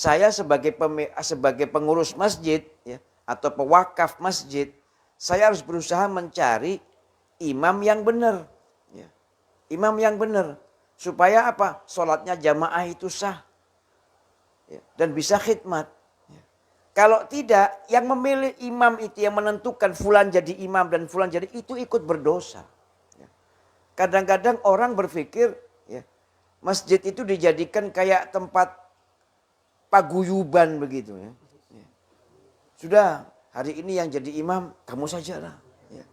Saya sebagai pengurus masjid ya, atau pewakaf masjid, saya harus berusaha mencari imam yang benar. Ya. Imam yang benar. Supaya apa? Sholatnya jamaah itu sah. Ya. Dan bisa khidmat. Ya. Kalau tidak, yang memilih imam itu, yang menentukan fulan jadi imam dan fulan jadi, itu ikut berdosa. Ya. Kadang-kadang orang berpikir ya, masjid itu dijadikan kayak tempat paguyuban begitu ya. Ya. Sudah, hari ini yang jadi imam kamu sajalah. Ya.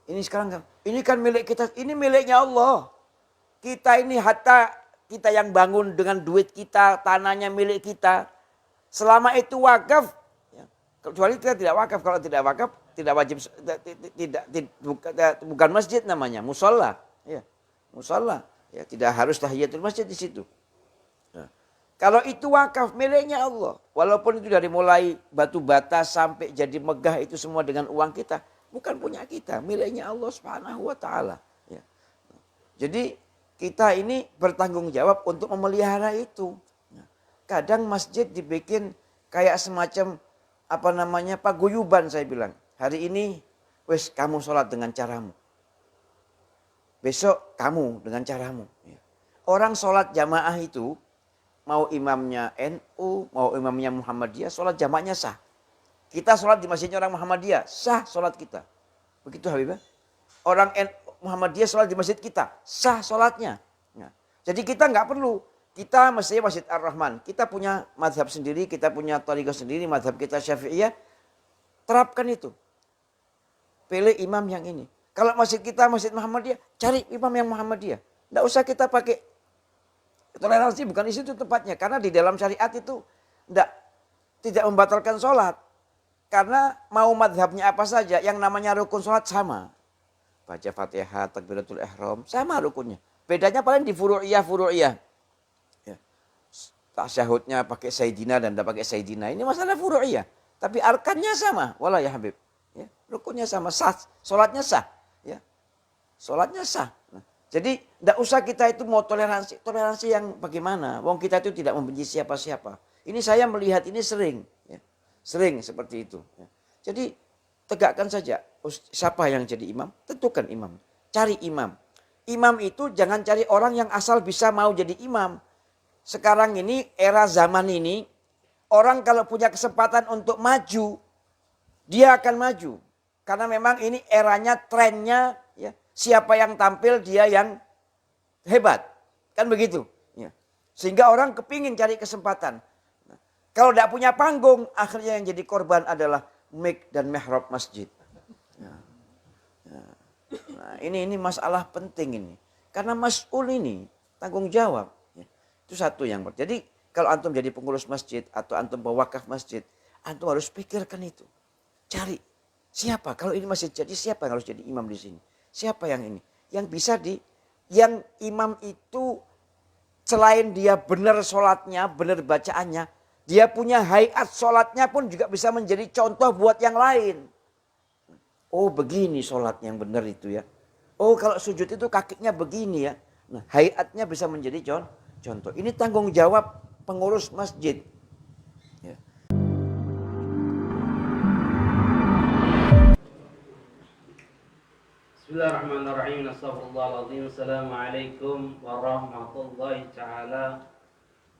Ini sekarang ini kan milik kita, ini miliknya Allah. Kita ini hatta kita yang bangun dengan duit kita, tanahnya milik kita. Selama itu wakaf, ya, kecuali kita tidak wakaf. Kalau tidak wakaf, tidak wajib, bukan masjid namanya, musola. Ya, musola. Ya, tidak harus tahiyatul masjid di situ. Nah, kalau itu wakaf miliknya Allah. Walaupun itu dari mulai batu bata sampai jadi megah itu semua dengan uang kita. Bukan punya kita, miliknya Allah Subhanahu wa ta'ala. Ya. Jadi kita ini bertanggung jawab untuk memelihara itu. Kadang masjid dibikin kayak semacam apa namanya paguyuban saya bilang. Hari ini wes kamu sholat dengan caramu. Besok kamu dengan caramu. Orang sholat jamaah itu mau imamnya NU, mau imamnya Muhammadiyah, sholat jamaahnya sah. Kita sholat di masjidnya orang Muhammadiyah, sah sholat kita. Begitu Habibah. Orang Muhammadiyah sholat di masjid kita, sah sholatnya. Nah, jadi kita nggak perlu, kita mestinya Masjid Ar-Rahman. Kita punya madhab sendiri, kita punya thariqah sendiri, madhab kita Syafi'iyah. Terapkan itu. Pilih imam yang ini. Kalau masjid kita Masjid Muhammadiyah, cari imam yang Muhammadiyah. Nggak usah kita pakai toleransi, bukan di situ tempatnya. Karena di dalam syariat itu tidak membatalkan sholat. Karena mau madhabnya apa saja, yang namanya rukun sholat sama. Baca Fatihah, takbiratul ihram, sama rukunnya. Bedanya paling di furu'iyah. Ya. Tasyahudnya pakai sayyidina dan tidak pakai sayyidina. Ini masalah furu'iyah. Tapi arkannya sama. Wallah ya Habib. Ya. Rukunnya sama, sah. Sholatnya sah. Ya. Sholatnya sah. Nah, jadi tidak usah kita itu mau toleransi. Toleransi yang bagaimana? Wong kita itu tidak membenci siapa-siapa. Ini saya melihat ini sering. Ya. Sering seperti itu. Ya. Jadi tegakkan saja. Siapa yang jadi imam? Tentukan imam. Cari imam. Imam itu jangan cari orang yang asal bisa mau jadi imam. Sekarang ini, era zaman ini, orang kalau punya kesempatan untuk maju, dia akan maju. Karena memang ini eranya, trennya, ya, siapa yang tampil dia yang hebat. Kan begitu. Ya. Sehingga orang kepingin cari kesempatan. Nah, kalau tidak punya panggung, akhirnya yang jadi korban adalah mik dan mihrab masjid. Nah, ini masalah penting ini. Karena mas'ul ini tanggung jawab. Itu satu yang jadi kalau antum jadi pengurus masjid atau antum pewakaf masjid, antum harus pikirkan itu. Cari siapa kalau ini masjid jadi siapa yang harus jadi imam di sini? Siapa yang ini? Yang bisa yang imam itu selain dia benar sholatnya, benar bacaannya, dia punya hayat sholatnya pun juga bisa menjadi contoh buat yang lain. Oh begini sholat yang benar itu ya. Oh kalau sujud itu kakinya begini ya. Nah hayatnya bisa menjadi contoh. Ini tanggung jawab pengurus masjid. Ya. Bismillahirrahmanirrahim. Astagfirullahaladzim. Assalamualaikum warahmatullahi ta'ala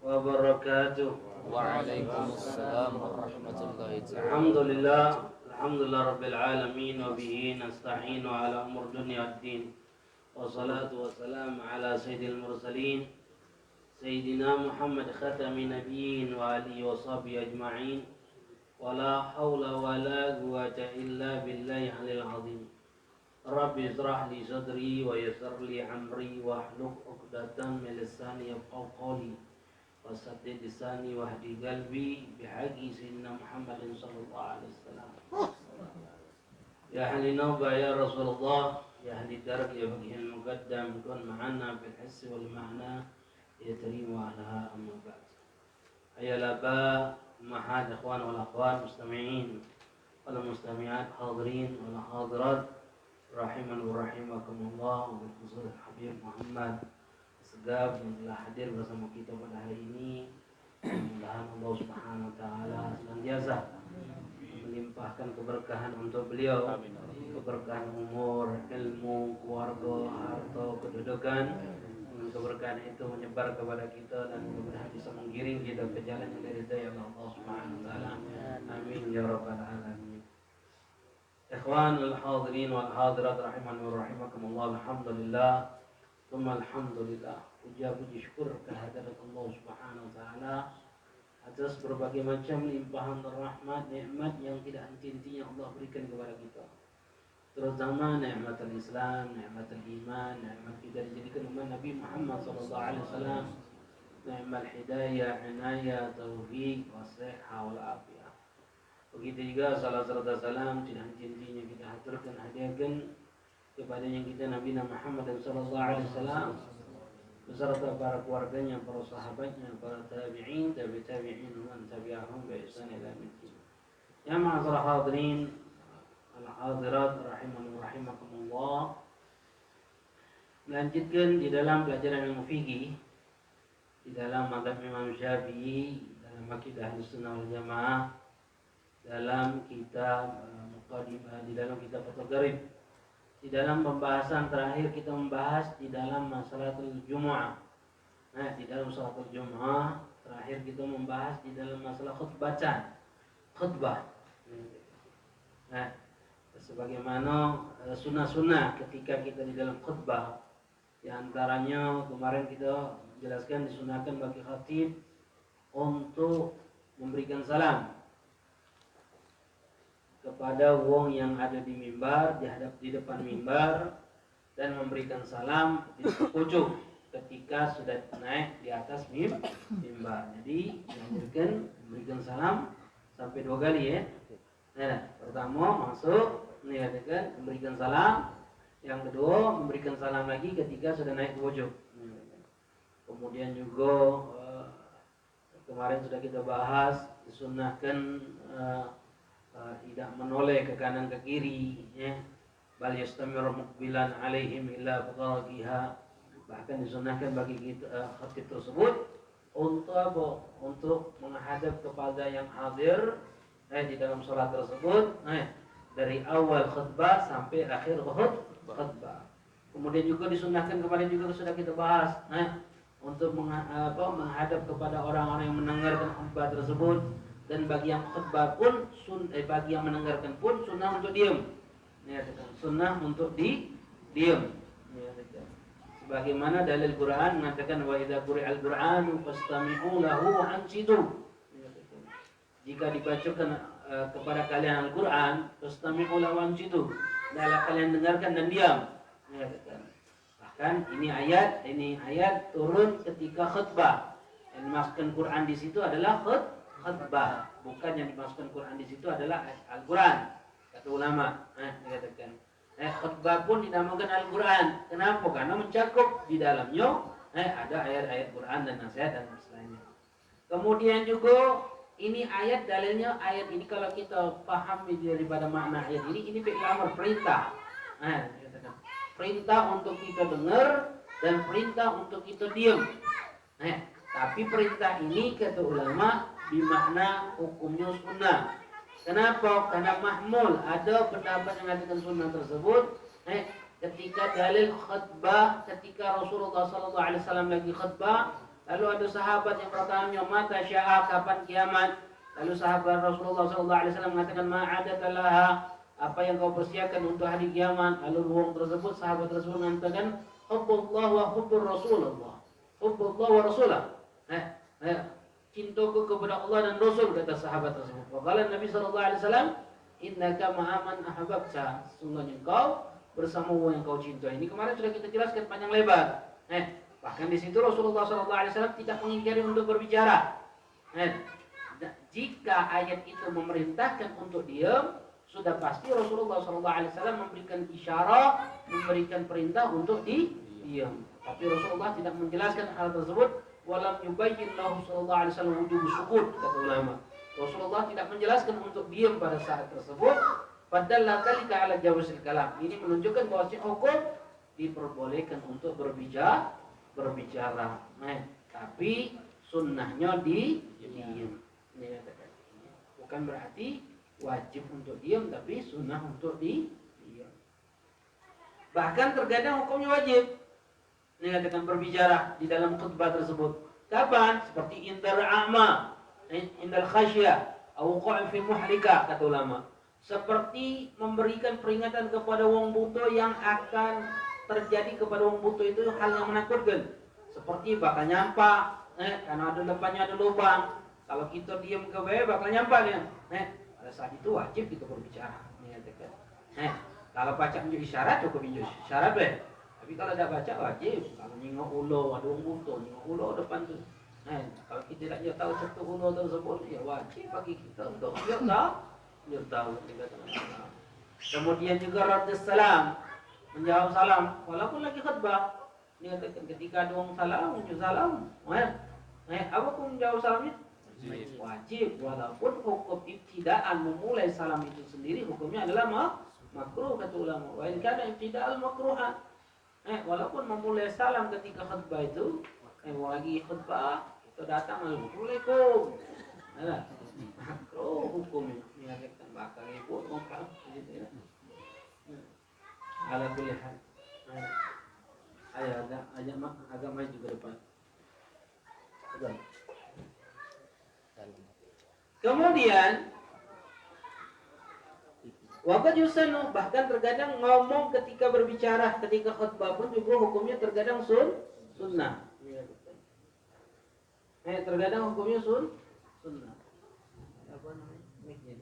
wabarakatuh. Waalaikumsalam warahmatullahi ta'ala. Alhamdulillah. Alhamdulillah Rabbil Alamin. Wa bihi nasta'inu ala umur dunia ad-din. Wassalatu wassalamu ala sayyidil mursalin Sayyidina Muhammad khatami nabiyyin wa alihi wa sahbihi ajma'in. Wa la hawla wa la quwwata illa billahi alil azim. Rabbi israh li sadri wa yassir li amri wa hluk 'uqdatam min lisani yafqahu qawli. Wasaddid lisani wahdi qalbi bihaqi sayyidina Muhammadin sallallahu alaihi wasallam. Ya ahli nawba ya Rasulullah, ya ahli darq ya faqihil muqaddam, kun ma'ana bil hissi wal ma'na ya karim wa ala amma ba'd. Ayya laba mahad ikhwan wal akhwat mustami'in wal mustami'at hadirin wal hadirat rahiman wa rahimakumullah wa khusus Habib Muhammad Segaf yang telah hadir bersama kita pada hari ini Mudah-mudahan Allah Subhanahu wa taala senantiasa melimpahkan keberkahan untuk beliau, keberkahan umur, ilmu, keluarga, harta, kedudukan. Keberkahan itu menyebar kepada kita dan mudah-mudahan bisa menggiring kita ke jalan yang diridhai oleh Allah Subhanahu wa taala. Amin ya rabbal alamin. Ikhwanul hadirin wal hadirat rahimani wa rahimakumullah. Alhamdulillah. Tsumma alhamdulillah. Puji syukur kehadirat Allah Subhanahu wa taala atas berbagai macam limpahan rahmat, nikmat yang tidak henti-hentinya Allah berikan kepada kita. Terutama nikmat Islam, nikmat iman, nikmat kita dijadikan umat Nabi Muhammad sallallahu alaihi wasallam, nikmat hidayah, inayah, taufik, wasihah wal afiyah. Begitu juga salat serta salam tidak henti-hentinya kita haturkan, hadiahkan kepada yang kita Nabi Muhammad sallallahu alaihi wasallam beserta para keluarganya, para sahabatnya, para tabi'in, tabi'in, man tabi'ahum bi ihsan ila yaumil. Ya ma'asyiral hadirin al-hadirat rahimani wa rahimakumullah. Melanjutkan di dalam pelajaran ilmu fikih di dalam mazhab Imam Syafi'i, dalam akidah Ahlussunnah wal Jamaah, dalam kitab Muqaddimah, di dalam kitab Fathul Gharib. Di dalam pembahasan terakhir kita membahas di dalam masalatul Jumu'ah. Nah, di dalam salatul Jumu'ah terakhir kita membahas di dalam masalah khutbah. Nah, sebagaimana sunnah-sunnah ketika kita di dalam khutbah, di antaranya kemarin kita jelaskan disunahkan bagi khatib untuk memberikan salam kepada wong yang ada di mimbar, di depan mimbar, dan memberikan salam di pojok ketika sudah naik di atas mimbar. Jadi memberikan salam sampai 2 kali ya. Nah, pertama masuk kan memberikan salam, yang kedua memberikan salam lagi ketika sudah naik ke pojok. Kemudian juga kemarin sudah kita bahas disunahkan tidak menoleh ke kanan ke kiri ya. Bal yastamir muqbilan alaihim illa baqaqiha. Bahkan disunahkan bagi kita khatib tersebut untuk apa? Untuk menghadap kepada yang hadir di dalam salat tersebut dari awal khutbah sampai akhir khutbah. Kemudian juga disunahkan kemarin juga sudah kita bahas untuk menghadap kepada orang-orang yang mendengarkan khutbah tersebut. Dan bagi yang khutbah pun bagi yang mendengarkan pun sunnah untuk diam. Sunnah untuk diam. Sebagaimana dalil Quran mengatakan wa idza quri'al Qur'anu fastami'u lahu wa ansitu. Jika dibacakan kepada kalian Al-Qur'an, fastami'u lahu wa ansitu. Hendaklah kalian dengarkan dan diam. Bahkan ini ayat turun ketika khutbah. Yang dimaksudkan Quran di situ adalah khutbah, bukan yang dimasukkan Quran di situ adalah Al-Quran, kata ulama. Dikatakan khutbah pun dinamakan Al-Quran. Kenapa? Karena mencakup di dalamnya ada ayat-ayat Quran dan nasihat dan lainnya. Kemudian juga ini ayat dalilnya, ayat ini kalau kita pahami daripada makna ayat ini fi'il amr, perintah. Perintah untuk kita dengar dan perintah untuk kita diam. Tapi perintah ini kata ulama bermakna hukumnya sunnah. Kenapa? Karena mahmul, ada pendapat yang mengatakan sunnah tersebut ketika dalil khutbah, ketika Rasulullah SAW lagi khutbah, lalu ada sahabat yang bertanya mata sya'a, kapan kiamat? Lalu sahabat Rasulullah SAW mengatakan ma'adatalaha, apa yang kau persiapkan untuk hari kiamat? Lalu ruang tersebut, sahabat tersebut mengatakan hubbullah wa hubbur Rasulullah, hubbullah wa rasulah. Cintaku kepada Allah dan Rasul, kata sahabat tersebut. Qala Nabi sallallahu alaihi wasallam, innaka ma'aman ahbabta, sesungguhnya engkau bersama yang kau cintai. Ini kemarin sudah kita jelaskan panjang lebar. Bahkan di situ Rasulullah sallallahu alaihi wasallam tidak mengingkari untuk berbicara. Jika ayat itu memerintahkan untuk diam, sudah pasti Rasulullah sallallahu alaihi wasallam memberikan isyarat, memberikan perintah untuk diam. Tapi Rasulullah tidak menjelaskan hal tersebut. Walam yubayyin lahu sallallahu alaihi wasallam wujub sukut, kata ulama. Rasulullah tidak menjelaskan untuk diam pada saat tersebut. Padahal dzalika ala jawazil kalam. Ini menunjukkan bahwa hukum diperbolehkan untuk berbicara. Tapi sunnahnya diam. Ini katakan. Bukan berarti wajib untuk diam, tapi sunnah untuk diam. Bahkan terkadang hukumnya wajib. Ini katakan berbicara di dalam khutbah tersebut. Kapan? Seperti indal a'ma, indal khasyah, au qa'i fi muhlika, kata ulama. Seperti memberikan peringatan kepada wong buta yang akan terjadi kepada wong buta itu hal yang menakutkan. Seperti bakal nyampak, karena ada depannya ada lubang. Kalau kita diam ke bawah bakal nyampak dia. Pada saat itu wajib kita berbicara. Ini katakan. Kalau baca tunjuk isyarat cukup tunjuk isyarat be. Tapi kalau tidak baca wajib. Kalau nengok ulo ada orang buta, nengok ulo depan tu. Kalau kita tidak tahu satu ulo tersebut, ya wajib bagi kita untuk dia tahu. Kemudian juga radus salam, menjawab salam walaupun lagi khutbah. Dia katakan ketika ada orang salam, menjawab salam. Apa pun menjawab salamnya? Wajib. Walaupun hukum ibtidaan memulai salam itu sendiri hukumnya adalah makruh kata ulama. Wa in kana ibtida'al makruhan. Walaupun memulai salam ketika khutbah itu, mau lagi khutbah, kita datang Assalamualaikum. Makruh hukumnya. Niatkan bakal ibu ngomong gitu ya. Ala kulli hal. Ayo agak maju ke depan. Kemudian waqad yusannu, bahkan terkadang ngomong ketika berbicara, ketika khutbah pun juga hukumnya terkadang sunnah. Terkadang hukumnya sunnah. Apa namanya? Mic-nya.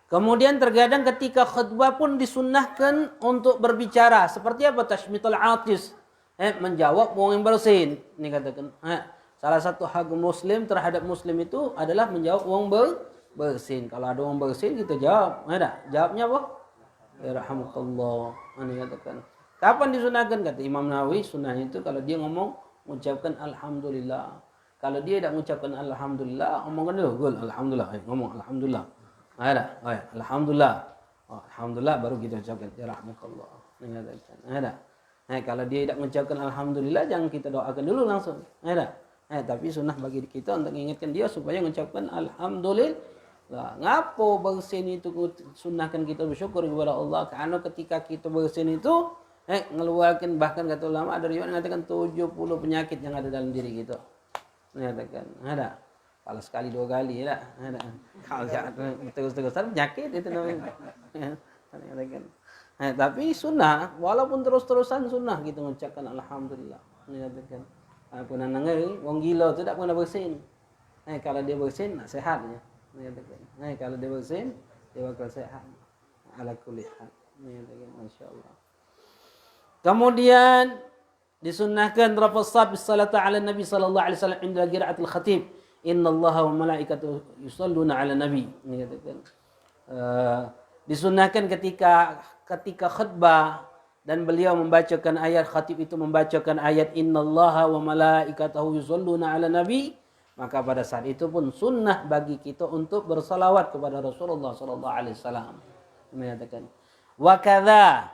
Kemudian terkadang ketika khutbah pun disunnahkan untuk berbicara. Seperti apa? Tashmitul atis. Menjawab wong yang bersin. Ini katakan. Salah satu hak muslim terhadap muslim itu adalah menjawab wong bersin. Kalau ada wong bersin kita jawab. Ada. Jawabnya apa? Ya rahmatullah. Ini katakan. Kapan disunahkan? Kata Imam Nawawi, sunnahnya itu kalau dia ngomong mengucapkan alhamdulillah. Kalau dia tidak mengucapkan alhamdulillah, omongkan dulu, alhamdulillah. Ngomong alhamdulillah. Ada, alhamdulillah. Alhamdulillah baru kita ucapkan ya rahmatullah. Ada. Kalau dia tidak mengucapkan alhamdulillah, jangan kita doakan dulu langsung. Ada. Tapi sunnah bagi kita untuk mengingatkan dia supaya mengucapkan alhamdulillah. Ngapo bersin itu sunnahkan kita bersyukur kepada Allah, karena ketika kita bersin itu ngeluarkan, bahkan kata ulama ada riwayat mengatakan 70 penyakit yang ada dalam diri kita. Mengatakan ada. Kalau sekali 2 kali ya, ada. Kalau terus-terusan penyakit itu namanya. Tapi sunnah, walaupun terus-terusan sunnah kita mengucapkan alhamdulillah. Mengatakan, aku nanangai, wong gila tu tak pernah bersin. Kalau dia bersin, nak sehatnya. Mengatakan, kalau dia bersin, dia bakal sehat. Ala kulli hal. Mengatakan, masya-Allah. Kemudian disunnahkan rafa'at bis-salatu 'ala Nabi sallallahu alaihi wasallam inda qira'atil khatib. Innallaha wa malaikatahu yusholluna 'alan nabi. Ini katakan. Disunnahkan ketika khutbah dan beliau membacakan ayat, khatib itu membacakan ayat innallaha wa malaikatahu yusholluna 'alan nabi, maka pada saat itu pun sunnah bagi kita untuk bersalawat kepada Rasulullah sallallahu alaihi wasallam. Mengatakan wa kadza,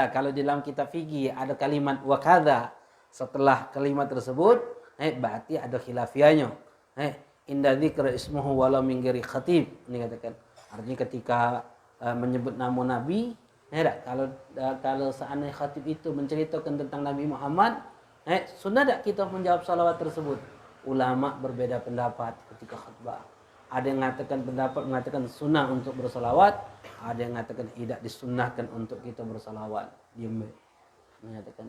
kalau di dalam kitab fikih ada kalimat wa kadza, setelah kalimat tersebut berarti ada khilafiahnya. Inda dzikra ismuhu wala min ghairi khatib. Ini katakan. Artinya ketika menyebut nama Nabi, kalau seandainya khatib itu menceritakan tentang Nabi Muhammad, sunnah tak kita menjawab salawat tersebut? Ulama berbeda pendapat ketika khutbah. Ada yang mengatakan sunnah untuk bersalawat, ada yang mengatakan tidak disunnahkan untuk kita bersalawat. Diam. Mengatakan.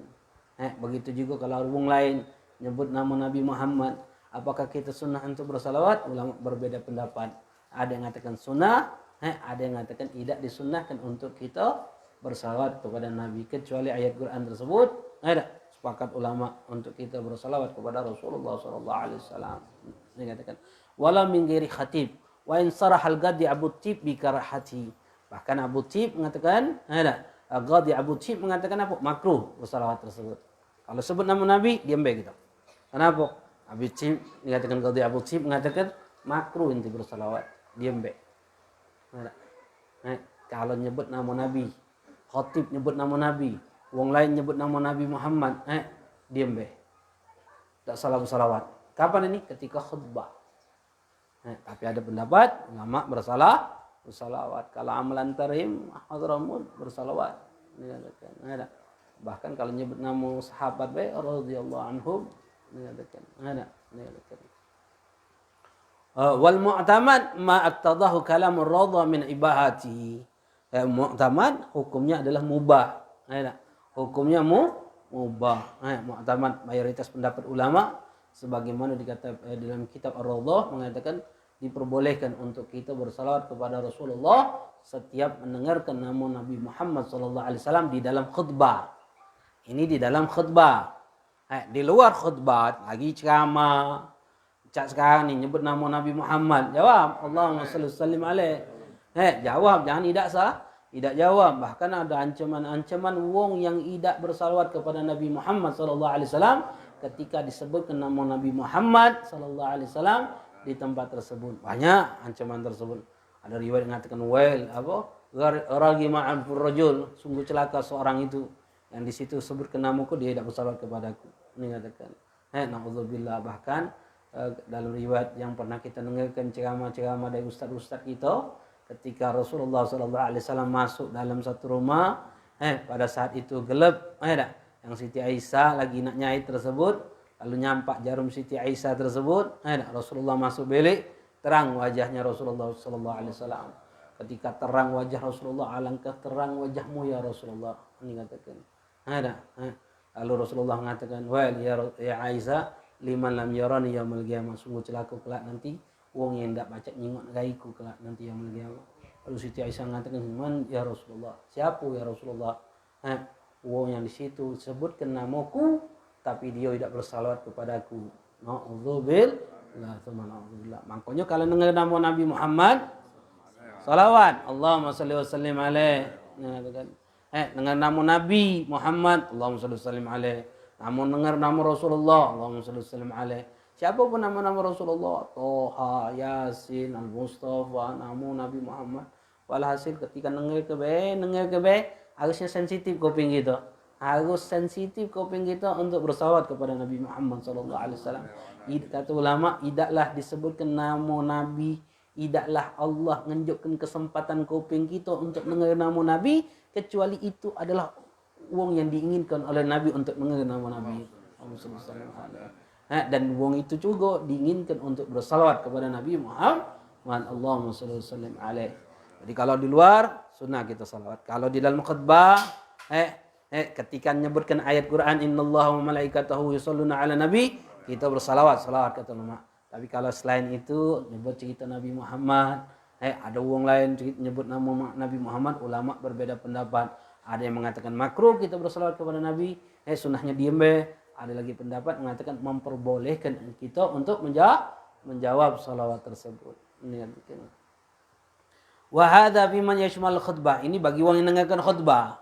Begitu juga kalau orang lain nyebut nama Nabi Muhammad, apakah kita sunnah untuk bersalawat? Ulama berbeda pendapat. Ada yang mengatakan sunnah, ada yang mengatakan tidak disunnahkan untuk kita bersalawat kepada Nabi, kecuali ayat Quran tersebut ada sepakat ulama untuk kita bersalawat kepada Rasulullah sallallahu alaihi wasallam. Dia katakan wala min ghairi khatib wa in sarahal gadi Abu Tib bi karahati. Bahkan Abu Tib mengatakan Gadi Abu Tib mengatakan apa? Makruh bersalawat tersebut. Kalau sebut nama Nabi, diam be kita. Kenapa? Abu Cim mengatakan Qadhi Abu Cim mengatakan makruh inti bersalawat, diam be. Kalau nyebut nama Nabi, khatib nyebut nama Nabi, wong lain nyebut nama Nabi Muhammad, diam be. Tak salah bersalawat. Kapan ini? Ketika khutbah. Tapi ada pendapat ulama bersalawat. Kalau amalan tarhim hadramun bersalawat. Ada. Bahkan kalau nyebut nama sahabat baik radhiyallahu anhum ada. Wal mu'tamad ma aqtadahu kalamur radha min ibahati. Mu'tamad hukumnya adalah mubah. Hukumnya mubah. Mu'tamad mayoritas pendapat ulama sebagaimana dikatakan dalam kitab Ar-Radhah mengatakan diperbolehkan untuk kita bersalawat kepada Rasulullah setiap mendengarkan nama Nabi Muhammad SAW di dalam khutbah. Ini di dalam khutbah. Di luar khutbah lagi ceramah. Cak sekarang ni nyebut nama Nabi Muhammad. Jawab, Allahumma salli sallim alaih. Jawab, jangan tidak jawab. Bahkan ada ancaman-ancaman wong yang tidak bersalawat kepada Nabi Muhammad SAW ketika disebutkan nama Nabi Muhammad SAW di tempat tersebut. Banyak ancaman tersebut. Ada riwayat yang mengatakan ragi ma'an rajul, sungguh celaka seorang itu yang di situ sebutkan namaku dia tidak bersalawat kepadaku. Ini katakan. Na'udzubillah. Bahkan dalam riwayat yang pernah kita dengarkan ceramah-ceramah dari ustaz-ustaz kita ketika Rasulullah SAW masuk dalam satu rumah, pada saat itu gelap, yang Siti Aisyah lagi nak nyai tersebut, lalu nyampak jarum Siti Aisyah tersebut, Rasulullah masuk bilik, terang wajahnya Rasulullah SAW. Ketika terang wajah Rasulullah, alangkah terang wajahmu ya Rasulullah. Ini katakan. Lalu Rasulullah mengatakan, wal ya Aisyah, liman lam yarani yaumil qiyamah, sungguh celaka kelak nanti wong yang tidak baca nyingok gaiku kelak nanti yaumil qiyamah. Lalu Siti Aisyah mengatakan, man ya Rasulullah, siapa ya Rasulullah? Wong yang di situ sebutkan namaku tapi dia tidak bersalawat kepadaku. Na'udzubillah, na'udzubillah. Makanya kalau dengar nama Nabi Muhammad salawat, Allahumma salli wa sallim alaih. Dengar nama Nabi Muhammad, Allahumma salli wa sallim alaih. Namun dengar nama Rasulullah, Allahumma salli wa sallim alaih. Siapa pun nama-nama Rasulullah, Toha, Yasin, Al-Mustafa, nama Nabi Muhammad. Walhasil ketika dengar ke baik, harusnya sensitif kuping kita. Harus sensitif kuping kita untuk bersalawat kepada Nabi Muhammad SAW. Kata ulama, idaklah disebutkan nama Nabi, idaklah Allah menunjukkan kesempatan kuping kita untuk dengar nama Nabi, kecuali itu adalah wong yang diinginkan oleh Nabi untuk mendengar nama Nabi. Dan wong itu juga diinginkan untuk bersalawat kepada Nabi Muhammad. Allahumma salli wa sallim alaih. Jadi kalau di luar sunnah kita salawat. Kalau di dalam khutbah ketika menyebutkan ayat Quran innallaha wa malaikatahu yusholluna ala nabi, kita bersalawat kata ulama. Tapi kalau selain itu nyebut cerita Nabi Muhammad, ada wong lain nyebut nama Nabi Muhammad, ulama berbeda pendapat. Ada yang mengatakan makruh kita bersalawat kepada Nabi, sunnahnya diem be. Ada lagi pendapat mengatakan memperbolehkan kita untuk menjawab salawat tersebut. Ini wa hadza fi man yashmal khutbah. Ini bagi orang yang dengarkan khutbah.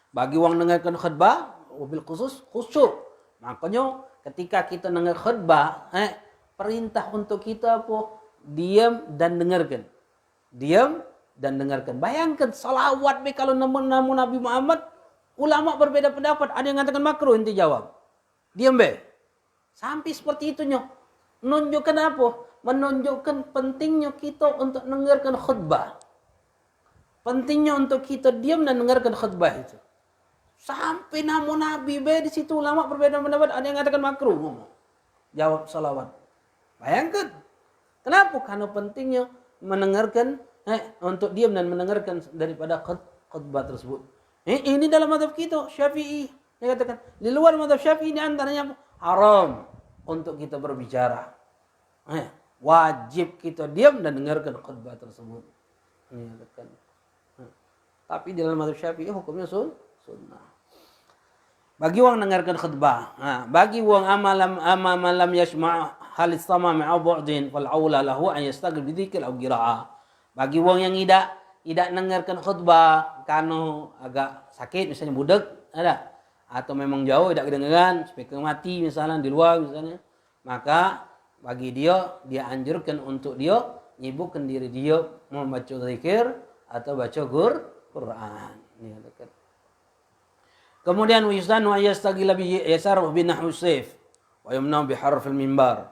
Bagi orang yang dengarkan khutbah wabil khusus khusyuk. Makanya ketika kita dengar khutbah, perintah untuk kita apa? Diam dan dengarkan. Diam dan dengarkan. Bayangkan salawat be kalau nama Nabi Muhammad, ulama berbeda pendapat. Ada yang mengatakan makruh, inti jawab. Diam be. Sampai seperti itunya. Menunjukkan apa? Menunjukkan pentingnya kita untuk mendengarkan khutbah. Pentingnya untuk kita diam dan dengarkan khutbah itu. Sampai nama Nabi be di situ ulama berbeda pendapat. Ada yang mengatakan makruh. Jawab salawat. Bayangkan. Kenapa? Karena pentingnya mendengarkan untuk diam dan mendengarkan daripada khutbah tersebut. Ini dalam mazhab kita Syafi'i. Dia katakan di luar mazhab Syafi'i ini antaranya haram untuk kita berbicara. Wajib kita diam dan dengarkan khutbah tersebut. Ini katakan. Tapi di dalam mazhab Syafi'i hukumnya sunnah. Bagi orang dengarkan khutbah, bagi orang amalam yasma' halis sama ma'a bu'din wal aula lahu an yastaghfir bi dzikr aw qira'ah. Bagi orang yang tidak dengarkan khutbah karena agak sakit misalnya budak, ada atau memang jauh tidak kedengaran, speaker mati misalnya di luar misalnya, maka bagi dia anjurkan untuk dia nyibukkan diri dia membaca zikir atau baca Quran. Ini katakan. Kemudian yusanu ayastagila bi yasar bi nahwi sayf wa yumna bi harfil mimbar.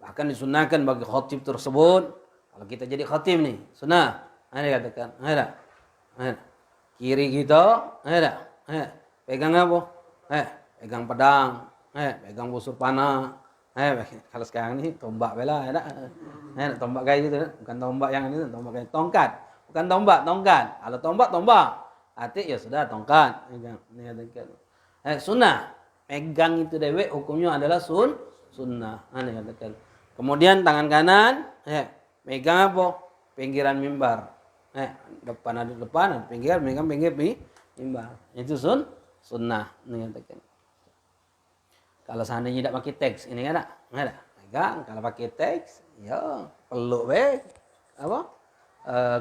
Bahkan disunahkan bagi khatib tersebut, kalau kita jadi khatib nih, sunnah. Ini katakan, ada. Kiri kita, ada. Pegang apa? Pegang pedang, pegang busur panah. Kalau sekarang ini tombak bela, ada. Tombak kayak gitu, bukan tombak yang ini, tombak kayak tongkat. Bukan tombak, tongkat. Kalau tombak. Atik ya sudah tongkat. Pegang. Ini katakan. Sunnah. Pegang itu dewek hukumnya adalah sunnah. Ini katakan. Kemudian tangan kanan, megang apa? Pinggiran mimbar. Depan ada pinggir, megang pinggir mimbar. Itu sunnah. Ini katakan. Kalau seandainya tidak pakai teks, ini enggak ada. Megang. Kalau pakai teks, ya peluk apa?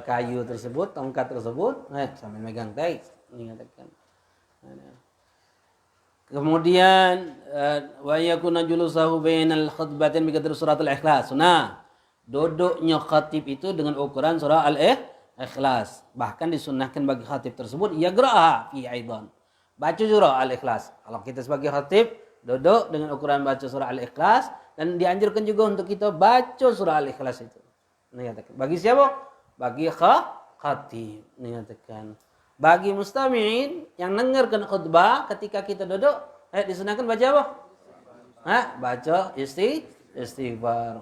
Kayu tersebut, tongkat tersebut, sambil megang teks. Ini katakan. Kemudian wa yakuna julusahu bainal khutbatain bi qadri suratul ikhlas. Nah, duduknya khatib itu dengan ukuran surah al-ikhlas. Bahkan disunnahkan bagi khatib tersebut yaqra'ha fi aidan. Baca surah al-ikhlas. Kalau kita sebagai khatib duduk dengan ukuran baca surah al-ikhlas dan dianjurkan juga untuk kita baca surah al-ikhlas itu. Ini katakan. Bagi siapa? Bagi khatib. Ini katakan. Bagi mustami'in yang dengarkan khutbah ketika kita duduk, disunahkan baca apa? Baca istighfar.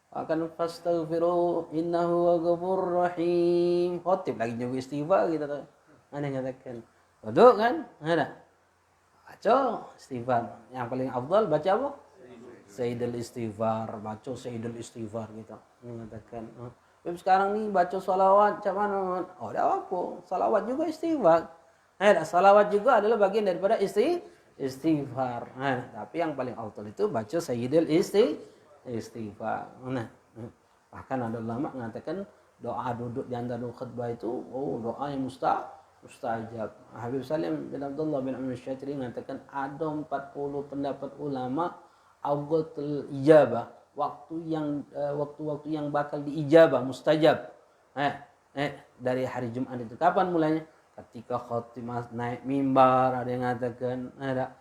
Akan fastaghfiru innahu ghafurur rahim. Khatib lagi juga istighfar gitu tuh. Ini katakan. Duduk kan? Baca istighfar. Yang paling afdal baca apa? Sayyidul istighfar. Baca sayyidul istighfar gitu. Ini katakan. Sekarang nih baca salawat macam mana? Oh, dah apa? Salawat juga istighfar. Salawat juga adalah bagian daripada istighfar. Tapi yang paling afdal itu baca sayyidul istighfar. Bahkan ada ulama mengatakan doa duduk di antara khutbah itu doa yang mustajab. Habib Salim bin Abdullah bin Amr Syatiri mengatakan ada 40 pendapat ulama awqatul ijabah. Waktu-waktu yang bakal diijabah, mustajab. Dari hari Jumat itu. Kapan mulainya? Ketika khatib naik mimbar, ada yang mengatakan ada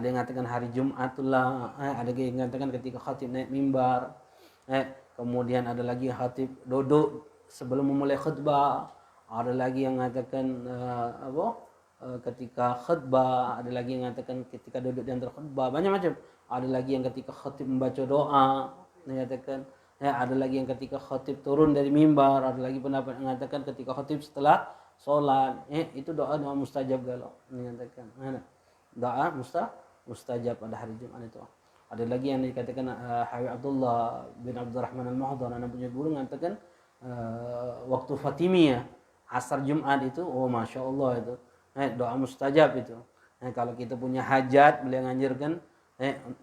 yang mengatakan hari Jumatullah, ada yang mengatakan ketika khatib naik mimbar. Kemudian ada lagi khatib duduk sebelum memulai khutbah. Ada lagi yang mengatakan ketika khutbah, ada lagi yang mengatakan ketika duduk di antara khutbah, banyak-macam. Ada lagi yang ketika khatib membaca doa, mengatakan. Ada lagi yang ketika khatib turun dari mimbar, ada lagi pendapat yang mengatakan ketika khatib setelah sholat. Itu doa mustajab galau, mengatakan. Doa mustajab pada hari Jumat itu. Ada lagi yang dikatakan Habib Abdullah bin Abdurrahman Al-Mahdhar, anak punya guru mengatakan waktu Fatimiyah, asar Jumat itu, masya Allah itu, doa mustajab itu. Kalau kita punya hajat, beliau menganjurkan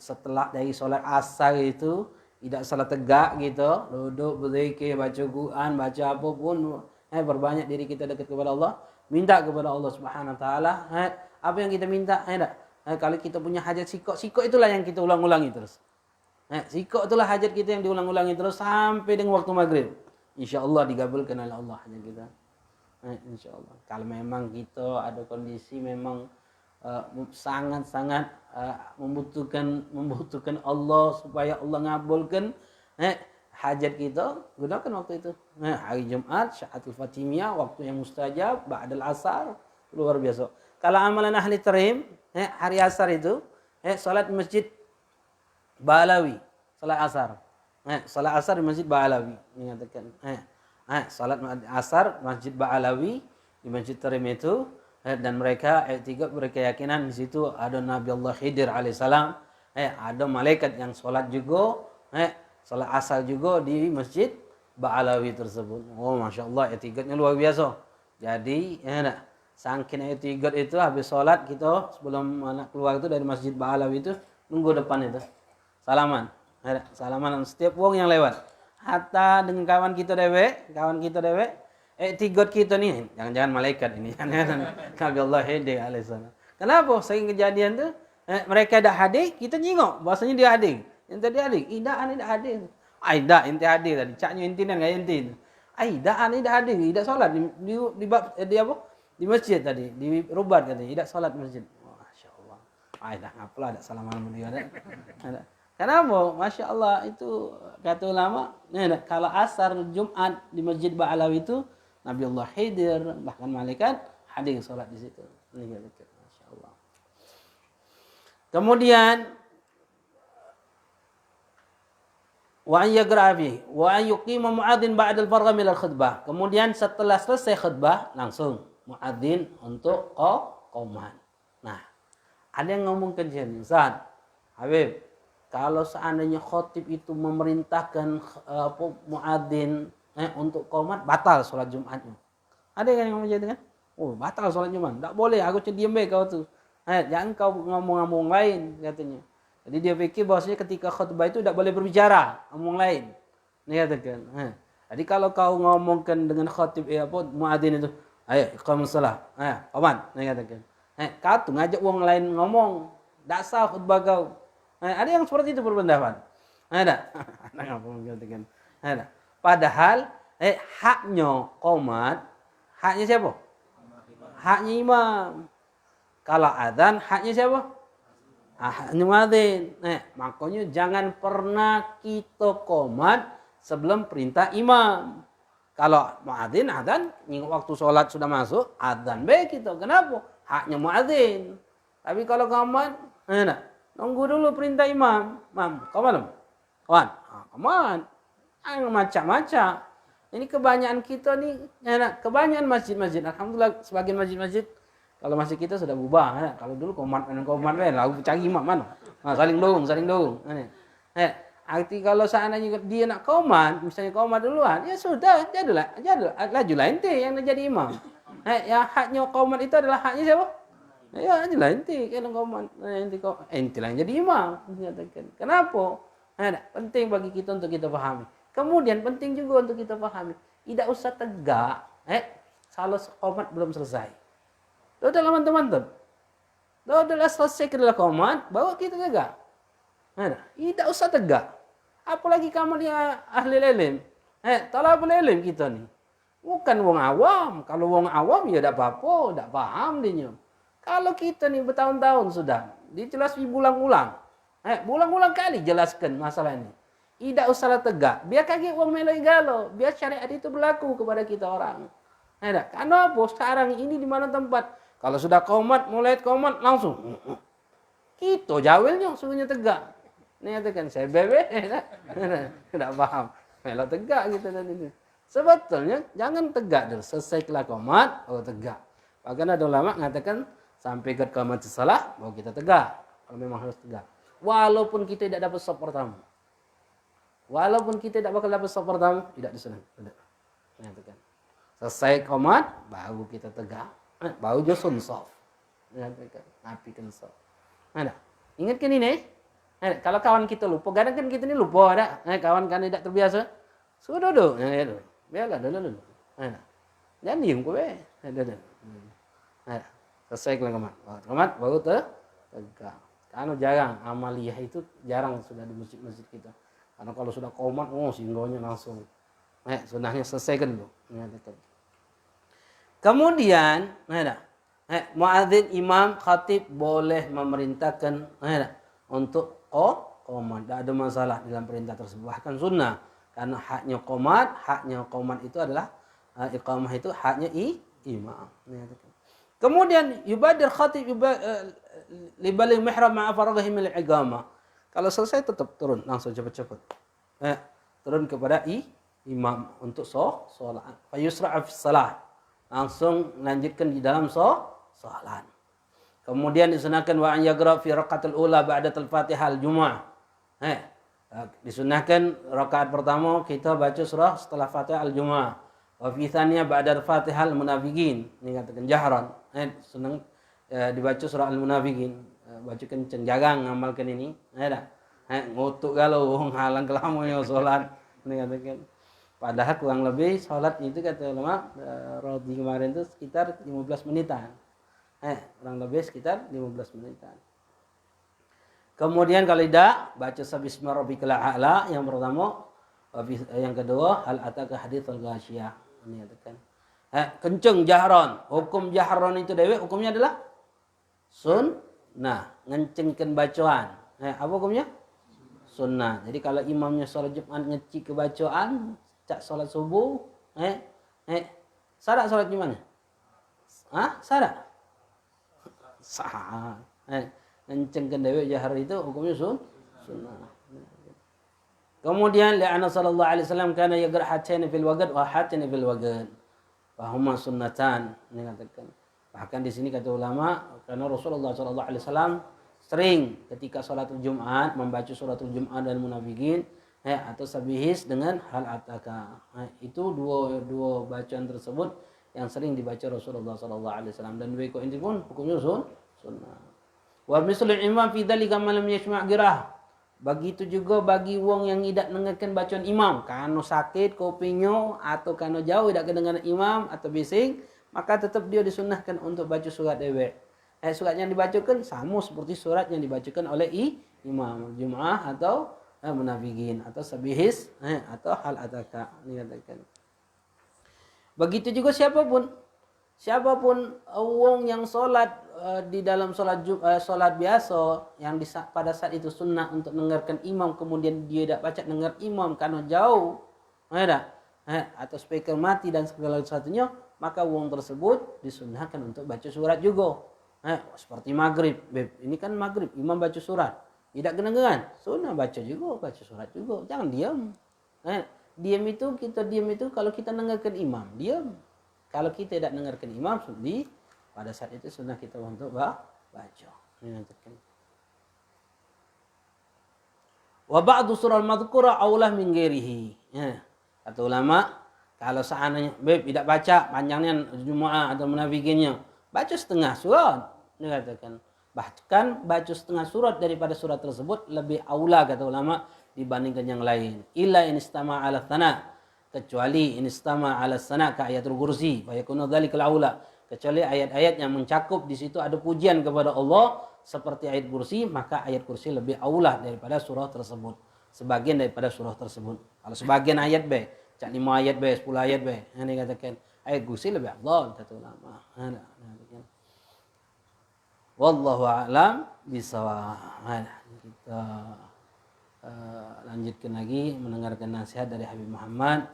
setelah dari sholat asar itu tidak salat tegak gitu, duduk berzikir, baca Quran, baca apapun, berbanyak diri kita dekat kepada Allah, minta kepada Allah Subhanahu wa taala. Apa yang kita minta? Kalau kita punya hajat sikok itulah yang kita ulang-ulangi terus. Sikok itulah hajat kita yang diulang-ulangi terus sampai dengan waktu maghrib. Insyaallah digabulkan oleh Allah hajat kita. Insyaallah. Kalau memang kita ada kondisi memang sangat-sangat membutuhkan Allah supaya Allah ngabulkan hajat kita, gunakan waktu itu. Hari Jumat, Syaatul Fatimiyah, waktu yang mustajab, ba'dal asar, luar biasa. Kalau amalan ahli tarim, hari asar itu, salat masjid Ba'alawi, salat asar. Salat asar di masjid Ba'alawi, mengatakan. Salat asar masjid Ba'alawi di masjid tarim itu. Dan mereka berkeyakinan di situ ada Nabi Allah Khidir alaihissalam, ada malaikat yang sholat juga, sholat asar juga di masjid Ba'alawi tersebut. Masya Allah, etikatnya luar biasa. Jadi, saking etikat itu habis sholat kita sebelum anak keluar itu dari masjid Ba'alawi itu nunggu depan itu, salaman setiap wong yang lewat. Hatta dengan kawan kita dewek, tigot kita nih, jangan-jangan malaikat ini, Nabi Allah Hidi alaihissalam. Kenapa? Sering kejadian tu, mereka dah hadir, kita nyingok bahasanya dia hadir. Yang tadi hadir, dah ani dah hadir. Dah ente hadir tadi. Caknya ente kan gaya ente. Dah ani dah hadir, dah solat di bab di apa? Di masjid tadi, di rubat katanya, dah solat di masjid. Masya-Allah. Dah ngapalah dak salam sama dia dah. Kenapa? Masya Allah itu kata ulama, kalau asar Jumat di Masjid Ba'alawi itu Nabi Allah Khidir bahkan malaikat hadir solat di situ. Masya Allah. Kemudian wa an yagrafi wa an yuqima muadzin ba'da al-fargh min al-khutbah. Kemudian setelah selesai khutbah langsung muadzin untuk qomat. Nah, ada yang ngomong ke sini, Ustaz, Habib, kalau seandainya khotib itu memerintahkan muadzin untuk qomat, batal sholat Jumatnya. Ada yang ngomong gitu kan? Oh, batal sholat Jumat. Tak boleh, aku cuma diam baik kau tu. Jangan kau ngomong-ngomong lain katanya. Jadi dia fikir bahwasanya ketika khutbah itu tidak boleh berbicara, ngomong lain. Ini katakan. Jadi kalau kau ngomongkan dengan khotib muadzin itu, ayo iqamus shalah, qomat, ini katakan. Kau tu ngajak orang lain ngomong, tak sah khutbah kau. Ada yang seperti itu berpendapat. Ada. Ada. Padahal haknya qomat, haknya siapa? Haknya imam. Kalau adzan haknya siapa? Haknya muadzin. Makanya jangan pernah kita qomat sebelum perintah imam. Kalau muadzin adzan, waktu sholat sudah masuk, adzan baik kita. Kenapa? Haknya muadzin. Tapi kalau qomat, nunggu dulu perintah imam. Qomat. Jangan macam-macam. Ini kebanyakan kita nih, kebanyakan masjid-masjid. Alhamdulillah sebagian masjid-masjid kalau masjid kita sudah berubah. Kalau dulu komat lalu cari imam mana. Saling dorong. Arti kalau seandainya dia nak komat, misalnya komat duluan, ya sudah, lajulah ente yang nak jadi imam. Ya haknya komat itu adalah haknya siapa? Ya ajalah ente kalau komat, ente lah yang jadi imam. Kenapa? Penting bagi kita untuk kita pahami. Kemudian penting juga untuk kita pahami, tidak usah tegak, kalau qomat belum selesai. Sudah teman-teman, sudah selesai kedua qomat, bawa kita tegak. Tidak usah tegak. Apalagi kamu dia ahli ilmu, talabul ilmu kita nih. Bukan wong awam. Kalau wong awam ya tidak apa-apa, tidak paham dia. Kalau kita nih bertahun-tahun sudah, dijelaskan berulang-ulang, berulang-ulang kali jelaskan masalah ini. Tidak usah tegak. Biar kaki uang meloi galau. Biar syariat itu berlaku kepada kita orang. Karena apa? Sekarang ini di mana tempat? Kalau sudah qomat, mulai qomat langsung. Kita jawilnya suruhnya tegak. Ini katakan saya bebe. Tidak paham. Meloi tegak kita tadi. Sebetulnya jangan tegak dulu. Selesai kelar qomat, baru tegak. Bahkan ada ulama mengatakan sampai ke qomat salah, baru kita tegak. Kalau memang harus tegak. Walaupun kita tidak dapat saf pertama. Walaupun kita tidak bakal dapat saf pertama, tidak disenang. Nyatakan. Selesai qomat, baru kita tegak. Baru josun saf. Nyatakan. Napikan saf. Ingatkan ini. Kalau kawan kita lupa, kadang kan kita ini lupa ada. Kawan kan tidak terbiasa. Sudah dulu. Biarlah dulu. Jangan diem kau be. Selesai qomat. Qomat baru tegak. Karena jarang amaliyah itu jarang sudah di masjid-masjid kita. Karena kalau sudah qomat, singgahnya langsung. Sunahnya selesaikan dulu. Kemudian, muadzin, imam, khatib boleh memerintahkan untuk qomat. Tidak ada masalah dalam perintah tersebut. Bahkan sunnah. Karena haknya qomat itu adalah iqamah itu haknya imam. Kemudian yubadir khatib libalik mihrab ma'a faraghihi min al-iqamah. Kalau selesai tetap turun langsung cepat-cepat. Turun kepada imam untuk solat. Fa yusra'a fi salat. Langsung lanjutkan di dalam salat. Kemudian disunahkan wa an yagra fi raqatil ula ba'da al-Fatihah al-Jumu'ah. Disunahkan rakaat pertama kita baca surah setelah Fatihah al-Jumu'ah. Wa fi tsaniyah ba'da al-Fatihah al-Munafiqin. Ini katakan jahran. Senang dibaca surah al-Munafiqin. Bacakan cenjagang ngamalkan ini. Ngutuk galau halang kelamunya solat. Ini katakan. Padahal kurang lebih solat itu kata ulama Rodi kemarin itu sekitar 15 menitan. Kurang lebih sekitar 15 menitan. Kemudian kalau tidak baca sabisma rabbikal a'la yang pertama, yang kedua hal ataka hadithul ghasyiyah. Ini katakan. Kenceng jahron. Hukum jahron itu dewe hukumnya adalah sunnah, ngencengkan bacaan. Apa hukumnya? Sunnah. Jadi kalau imamnya sholat Jumat ngeci ke bacaan, cak sholat subuh, sadak sholat Jumatnya? Sadak? Sah. Ngencengkan dewe jahar itu hukumnya sunnah. Kemudian li'anna sallallahu alaihi wasallam kana yaqra hataini fil waqt wa hataini fil waqt. Fahuma sunnatan. Ini katakan. Bahkan di sini kata ulama karena Rasulullah sallallahu alaihi wasallam sering ketika sholatul Jumat membaca suratul Jumat dan munafikin atau sabihis dengan hal ataka. Itu dua bacaan tersebut yang sering dibaca Rasulullah sallallahu alaihi wasallam dan dua ini pun hukumnya sunnah. Wa mislul imam fi dzalika man lam yasma' qira'ah. Begitu juga bagi wong yang tidak mendengarkan bacaan imam, karena sakit kopinya atau karena jauh tidak kedengaran imam atau bising, maka tetap dia disunnahkan untuk baca surat dewek. Surat yang dibacakan sama seperti surat yang dibacakan oleh imam Jum'ah atau munafikin atau sabihis atau hal ataka. Ini katakan. Begitu juga siapapun wong yang sholat di dalam sholat biasa yang pada saat itu sunnah untuk mendengarkan imam, kemudian dia tidak baca dengar imam karena jauh atau speaker mati dan segala sesuatunya, maka wong tersebut disunnahkan untuk baca surat juga. Seperti maghrib, ini kan maghrib imam baca surat tidak kedengaran, sunnah baca surat juga, jangan diam. Diam itu kalau kita dengarkan imam diam. Kalau kita tidak dengarkan imam, pada saat itu sunnah kita untuk baca. Wa ba'du surah al-madhkura aulah min ghairihi. Kata ulama, kalau seandainya tidak baca panjangnya Jumaah atau munafikinnya, baca setengah surat. Ini katakan. Bahkan baca setengah surat daripada surat tersebut lebih aula kata ulama dibandingkan yang lain. Illa in istama' ala thana. Kecuali in istama' ala sana ka ayatul kursi fa yakunu dzalikal aula. Kecuali ayat-ayat yang mencakup di situ ada pujian kepada Allah seperti ayat kursi, maka ayat kursi lebih aula daripada surah tersebut. Sebagian daripada surah tersebut. Kalau sebagian ayat cak 5 ayat 10 ayat ini katakan ayat kursi lebih afdal kata ulama. Wallahu a'lam bisawab. Kita lanjutkan lagi mendengarkan nasihat dari Habib Muhammad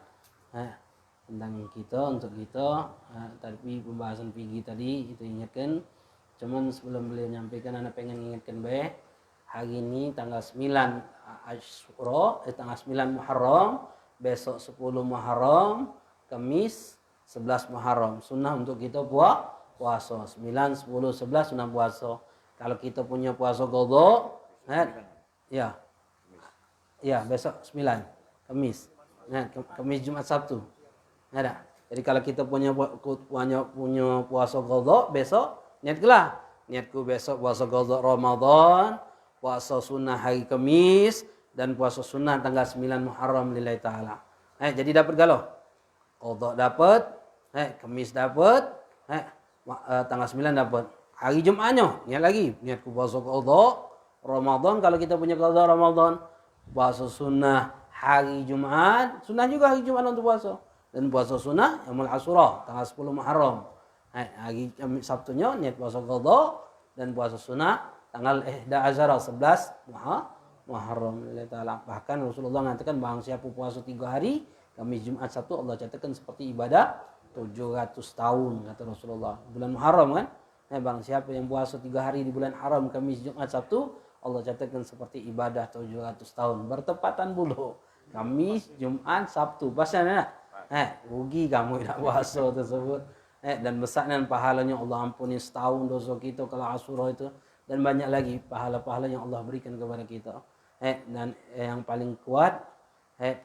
tentang untuk kita. Tapi pembahasan fikih tadi itu ingatkan. Cuman sebelum beliau nyampaikan, anak pengen ingatkan hari ini tanggal 9 Asyura, tanggal 9 Muharram, besok 10 Muharram, Kamis 11 Muharram. Sunnah untuk kita puasa 9, 10, 11 sunnah puasa. Kalau kita punya puasa qadha, ya besok 9 Kamis. Kamis Jumat Sabtu. Ada. Jadi kalau kita punya puasa qadha besok, niatku besok puasa qadha Ramadan, puasa sunnah hari Kamis dan puasa sunnah tanggal 9 Muharram lillahi taala. Jadi dapat galau. Qadha dapat, Kamis dapat, tanggal 9 dapat. Hari Jumatnya niatku puasa qadha Ramadan kalau kita punya qadha Ramadan. Puasa sunnah hari Jumat, sunnah juga hari Jumat untuk puasa. Dan puasa sunnah Yaumul Asyura tanggal 10 Muharram. Hari Sabtunya niat puasa qadha dan puasa sunnah tanggal 11 Muharram lillahi taala. Bahkan Rasulullah mengatakan barang siapa puasa 3 hari, Kamis Jumat Sabtu Allah catatkan seperti ibadah 700 tahun kata Rasulullah. Bulan Muharram kan? Barang siapa yang puasa 3 hari di bulan haram Kamis Jumat Sabtu, Allah catatkan seperti ibadah 700 tahun. Bertepatan pula Kamis, Jumat, Sabtu. Pasal rugi kamu tidak puasa tersebut. Dan besarnya pahalanya Allah ampuni setahun dosa kita kalau Asyura itu. Dan banyak lagi pahala-pahala yang Allah berikan kepada kita. Dan yang paling kuat,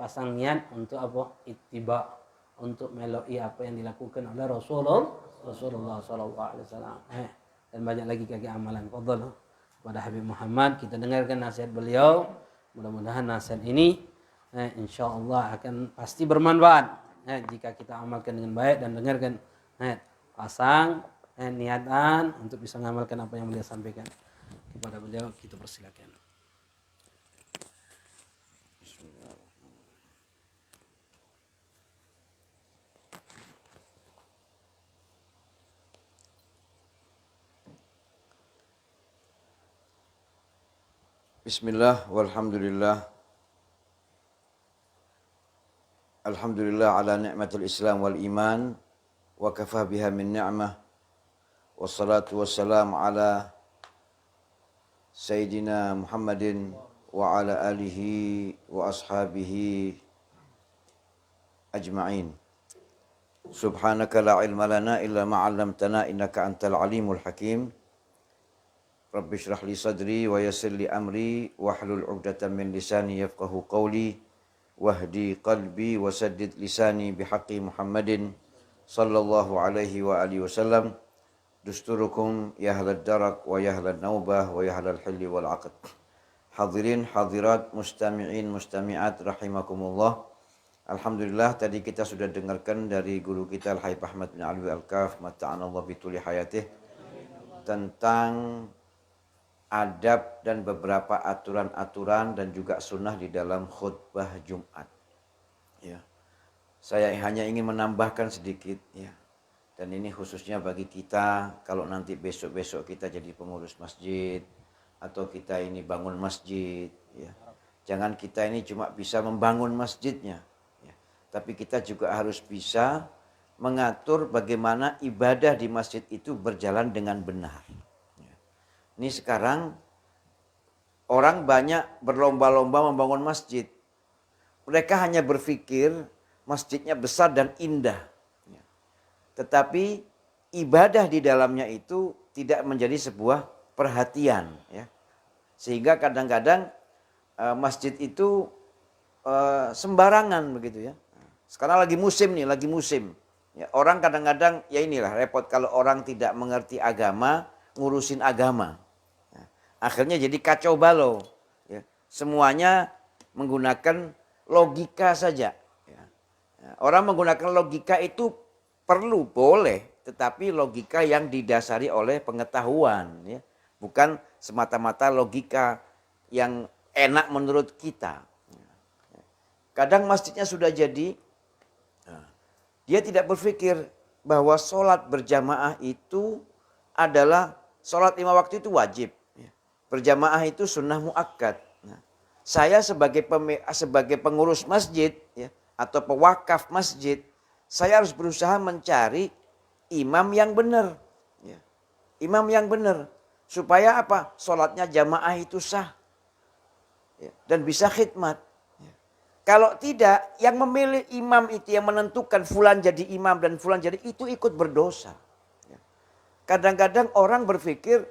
pasang niat untuk apa? Ittiba. Untuk meloi apa yang dilakukan oleh Rasulullah SAW. Dan banyak lagi kaki amalan. Fadhal pada Habib Muhammad, kita dengarkan nasihat beliau. Mudah-mudahan nasihat ini insyaallah akan pasti bermanfaat jika kita amalkan dengan baik dan dengarkan. Pasang niatan untuk bisa mengamalkan apa yang beliau sampaikan. Kepada beliau kita persilakan. Bismillah walhamdulillah. Alhamdulillah ala ni'matil Islam wal iman wa kafah biha min ni'mah. Wassalatu wassalamu ala Sayyidina Muhammadin wa ala alihi wa ashabihi ajma'in. Subhanaka la ilma lana illa ma 'allamtana innaka antal alimul hakim. Rabbi shrah li sadri wa yassir li amri wahlul 'uqdatam min lisani yafqahu qawli wahdi qalbi wa saddid lisani bihaqqi Muhammadin sallallahu alaihi wa alihi wasallam. Dusturukum ya ahlad darak wa ya ahlad naubah wa ya ahlal hilli wal 'aqd. Hadirin hadirat mustami'in mustami'at rahimakumullah. Alhamdulillah tadi kita sudah dengarkan dari guru kita Al-Habib Ahmad bin Alwi Al-Kaf mata'anallahu bituli hayatih tentang adab dan beberapa aturan-aturan dan juga sunnah di dalam khutbah Jumat. Ya. Saya hanya ingin menambahkan sedikit ya. Dan ini khususnya bagi kita kalau nanti besok-besok kita jadi pengurus masjid atau kita ini bangun masjid ya. Jangan kita ini cuma bisa membangun masjidnya ya. Tapi kita juga harus bisa mengatur bagaimana ibadah di masjid itu berjalan dengan benar. Ini sekarang orang banyak berlomba-lomba membangun masjid. Mereka hanya berpikir masjidnya besar dan indah. Tetapi ibadah di dalamnya itu tidak menjadi sebuah perhatian. Sehingga kadang-kadang masjid itu sembarangan begitu ya. Sekarang lagi musim nih, lagi musim. Ya, orang kadang-kadang ya inilah repot kalau orang tidak mengerti agama, ngurusin agama. Akhirnya jadi kacau balau. Ya. Semuanya menggunakan logika saja. Ya. Orang menggunakan logika itu perlu, boleh. Tetapi logika yang didasari oleh pengetahuan. Ya. Bukan semata-mata logika yang enak menurut kita. Kadang masjidnya sudah jadi. Dia tidak berpikir bahwa sholat berjamaah itu adalah sholat 5 waktu itu wajib. Berjamaah itu sunnah muakkad. Nah, saya sebagai pengurus masjid ya, atau pewakaf masjid, saya harus berusaha mencari imam yang benar. Ya. Imam yang benar. Supaya apa? Sholatnya jamaah itu sah. Ya, dan bisa khidmat. Ya. Kalau tidak, yang memilih imam itu yang menentukan fulan jadi imam dan fulan jadi itu ikut berdosa. Ya. Kadang-kadang orang berpikir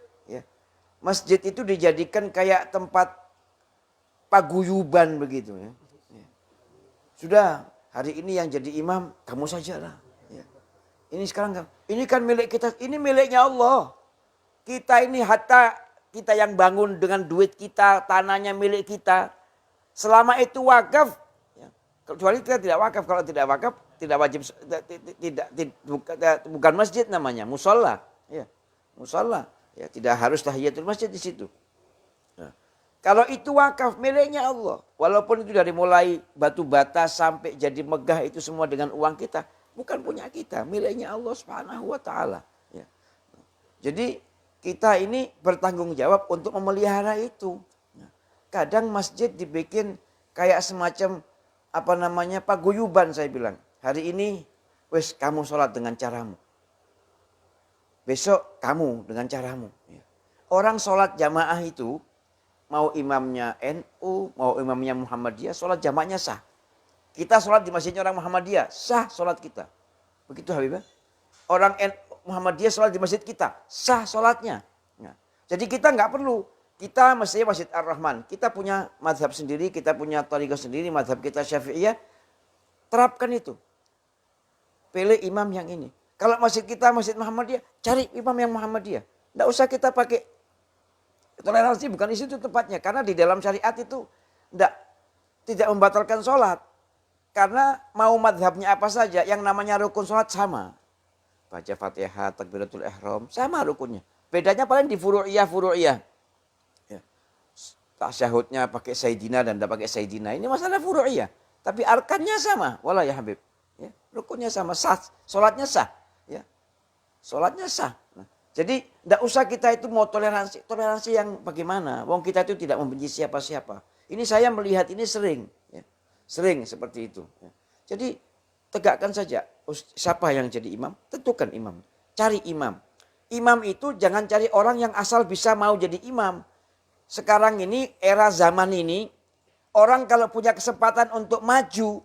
masjid itu dijadikan kayak tempat paguyuban begitu ya. Sudah hari ini yang jadi imam kamu sajalah. Ya. Ini sekarang ini kan milik kita, ini miliknya Allah. Kita ini hatta kita yang bangun dengan duit kita, tanahnya milik kita. Selama itu wakaf, ya. Kecuali kita tidak wakaf. Kalau tidak wakaf tidak wajib, bukan masjid namanya, musola. Ya. Musola. Ya, tidak harus tahiyatul masjid di situ. Nah, kalau itu wakaf miliknya Allah. Walaupun itu dari mulai batu bata sampai jadi megah itu semua dengan uang kita. Bukan punya kita, miliknya Allah Subhanahu wa ta'ala. Ya. Jadi kita ini bertanggung jawab untuk memelihara itu. Nah, kadang masjid dibikin kayak semacam paguyuban saya bilang. Hari ini wes kamu sholat dengan caramu. Besok kamu dengan caramu. Orang sholat jamaah itu, mau imamnya NU, mau imamnya Muhammadiyah, sholat jamaahnya sah. Kita sholat di masjidnya orang Muhammadiyah, sah sholat kita. Begitu Habibah. Orang Muhammadiyah sholat di masjid kita, sah sholatnya. Nah, jadi kita nggak perlu, kita mestinya Masjid Ar-Rahman. Kita punya madhab sendiri, kita punya thariqah sendiri, madhab kita Syafi'iyah. Terapkan itu. Pilih imam yang ini. Kalau masjid kita masjid Muhammadiyah, cari imam yang Muhammadiyah. Tidak usah kita pakai toleransi, bukan di situ tempatnya. Karena di dalam syariat itu tidak membatalkan sholat. Karena mau madhabnya apa saja, yang namanya rukun sholat sama. baca Fatihah, takbiratul ihram, sama rukunnya. Bedanya paling di furu'iyah. Ya. Tasyahudnya pakai sayyidina dan tidak pakai sayyidina. Ini masalah furu'iyah. Tapi arkannya sama, wala ya Habib. Ya, rukunnya sama, sah, sholatnya sah. Ya. Sholatnya sah. Nah, jadi tidak usah kita itu mau toleransi yang bagaimana. Wong kita itu tidak membenci siapa-siapa. Ini saya melihat ini sering. Ya. Sering seperti itu. Ya. Jadi tegakkan saja. Siapa yang jadi imam? Tentukan imam. Cari imam. Imam itu jangan cari orang yang asal bisa mau jadi imam. Sekarang ini, era zaman ini, orang kalau punya kesempatan untuk maju,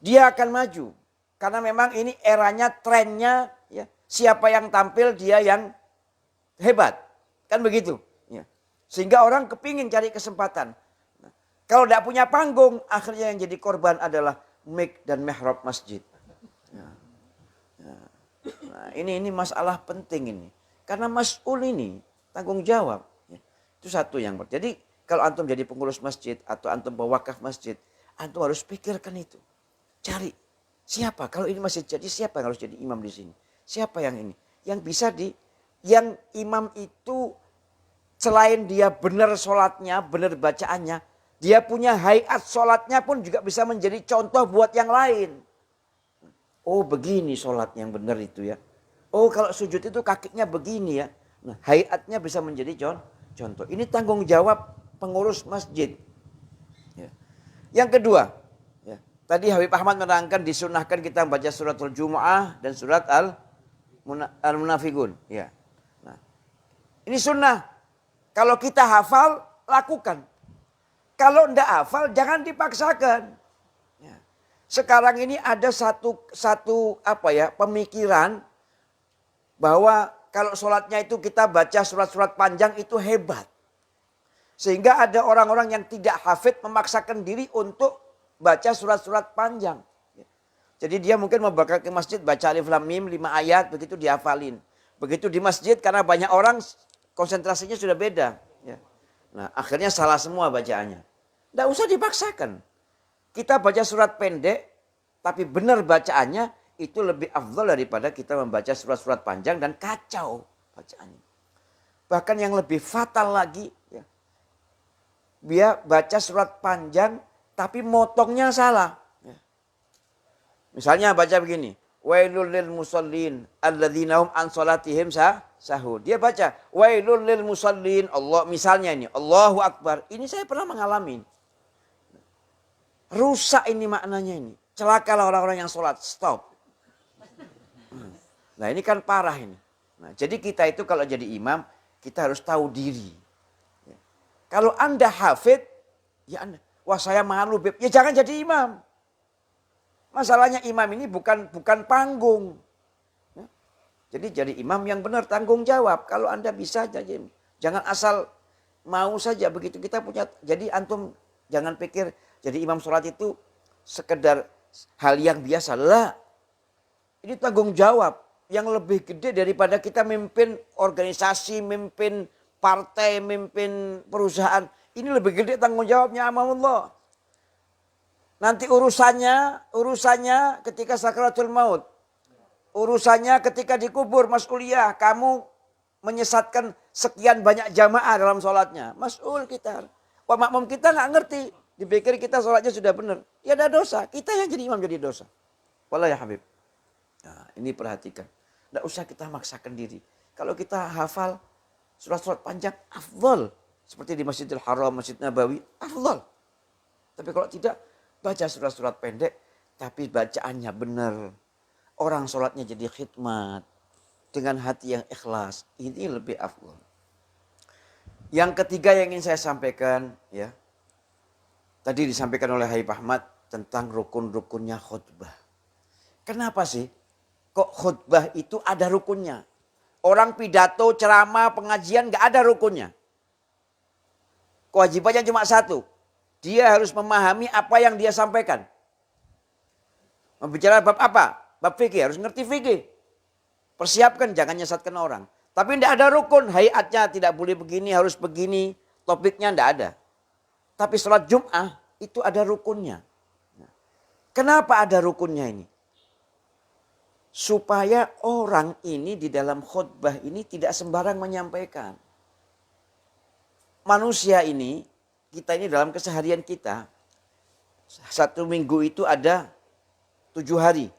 dia akan maju. Karena memang ini eranya, trennya, ya, siapa yang tampil dia yang hebat. Kan begitu. Ya. Sehingga orang kepingin cari kesempatan. Nah, kalau tidak punya panggung, akhirnya yang jadi korban adalah mik dan mihrab masjid. Ya. Ya. Nah, ini masalah penting ini. Karena mas'ul ini tanggung jawab. Ya. Itu satu yang. Jadi kalau antum jadi pengurus masjid atau antum pewakaf masjid, antum harus pikirkan itu. Cari siapa? Kalau ini masjid jadi siapa yang harus jadi imam di sini? Siapa yang ini? Yang bisa yang imam itu selain dia benar sholatnya, benar bacaannya, dia punya hayat sholatnya pun juga bisa menjadi contoh buat yang lain. Oh begini sholat yang benar itu ya. Oh kalau sujud itu kakinya begini ya. Nah hayatnya bisa menjadi contoh. Ini tanggung jawab pengurus masjid. Ya. Yang kedua, ya, tadi Habib Ahmad menerangkan disunahkan kita membaca suratul Jumu'ah dan surat Al-Munafiqun. Ya. Nah, ini sunnah. Kalau kita hafal, lakukan. Kalau tidak hafal, jangan dipaksakan. Ya. Sekarang ini ada satu pemikiran bahwa kalau sholatnya itu kita baca surat-surat panjang itu hebat. Sehingga ada orang-orang yang tidak hafid memaksakan diri untuk baca surat-surat panjang. Jadi dia mungkin mau bakal ke masjid baca alif lam mim 5 ayat begitu dihafalin. Begitu di masjid karena banyak orang konsentrasinya sudah beda. Ya. Nah akhirnya salah semua bacaannya. Tidak usah dipaksakan. Kita baca surat pendek tapi benar bacaannya itu lebih afdal daripada kita membaca surat-surat panjang dan kacau bacaannya. Bahkan yang lebih fatal lagi, ya, dia baca surat panjang tapi motongnya salah. Ya. Misalnya baca begini, wailul lil musallin alladzina hum an salatihim sahur. Dia baca wailul lil musallin, Allah misalnya ini, Allahu Akbar. Ini saya pernah mengalami. Rusak ini maknanya ini. Celakalah orang-orang yang sholat, stop. Nah ini kan parah ini. Nah, jadi kita itu kalau jadi imam, kita harus tahu diri. Ya. Kalau Anda hafid, ya Anda, wah saya malu Beb, ya jangan jadi imam. Masalahnya imam ini bukan panggung. Ya. Jadi jadi imam yang benar, tanggung jawab. Kalau Anda bisa, jangan asal mau saja begitu kita punya. Jadi antum jangan pikir jadi imam sholat itu sekedar hal yang biasa. Lah, ini tanggung jawab yang lebih gede daripada kita memimpin organisasi, memimpin partai, memimpin perusahaan. Ini lebih gede tanggung jawabnya amamullah. Nanti urusannya ketika sakaratul maut. Urusannya ketika dikubur, mas'uliyah. Kamu menyesatkan sekian banyak jamaah dalam sholatnya. Mas'ul kita. Pak makmum kita nggak ngerti. Dipikir kita sholatnya sudah benar. Ya ada dosa. Kita yang jadi imam jadi dosa. Wallah ya Habib. Nah, ini perhatikan. Tidak usah kita maksakan diri. Kalau kita hafal surat-surat panjang, afdal. Seperti di Masjidil Haram, Masjid Nabawi, afdal. Tapi kalau tidak, baca surat-surat pendek, tapi bacaannya benar. Orang sholatnya jadi khidmat. Dengan hati yang ikhlas. Ini lebih afdal. Yang ketiga yang ingin saya sampaikan, ya. Tadi disampaikan oleh Habib Ahmad tentang rukun-rukunnya khutbah. Kenapa sih? Kok khutbah itu ada rukunnya? Orang pidato, ceramah, pengajian gak ada rukunnya. Kewajibannya cuma satu. Dia harus memahami apa yang dia sampaikan. Membicara bab apa? Bab fikih, harus ngerti fikih. Persiapkan, jangan nyesatkan orang. Tapi tidak ada rukun, hayatnya tidak boleh begini, harus begini. Topiknya tidak ada. Tapi sholat Jum'ah itu ada rukunnya. Kenapa ada rukunnya ini? supaya orang ini di dalam khutbah ini tidak sembarang menyampaikan. Manusia ini, kita ini dalam keseharian kita, 1 minggu itu ada 7 hari.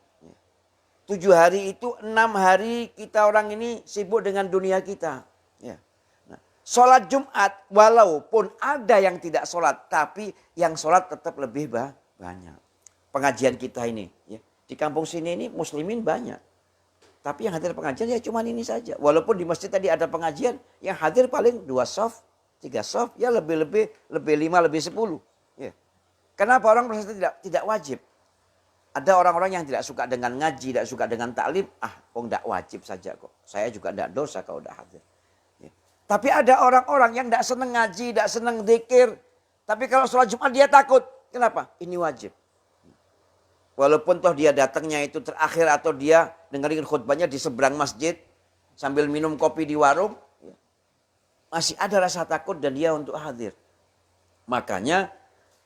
7 hari itu 6 hari kita orang ini sibuk dengan dunia kita. Ya. Nah, sholat Jumat walaupun ada yang tidak sholat, tapi yang sholat tetap lebih banyak. Pengajian kita ini, ya. Di kampung sini ini muslimin banyak. Tapi yang hadir pengajian ya cuma ini saja. Walaupun di masjid tadi ada pengajian, yang hadir paling 2 shaf, 3 shaf, ya lebih 5, lebih 10. Ya. Kenapa orang merasa tidak wajib? Ada orang-orang yang tidak suka dengan ngaji, tidak suka dengan taklim. Tidak wajib saja kok. Saya juga tidak dosa kalau tidak hadir. Ya. Tapi ada orang-orang yang tidak senang ngaji, tidak senang zikir. Tapi kalau sholat Jumat dia takut. Kenapa? Ini wajib. Walaupun toh dia datangnya itu terakhir atau dia dengerin khutbahnya di seberang masjid. Sambil minum kopi di warung. Ya. Masih ada rasa takut dan dia untuk hadir. Makanya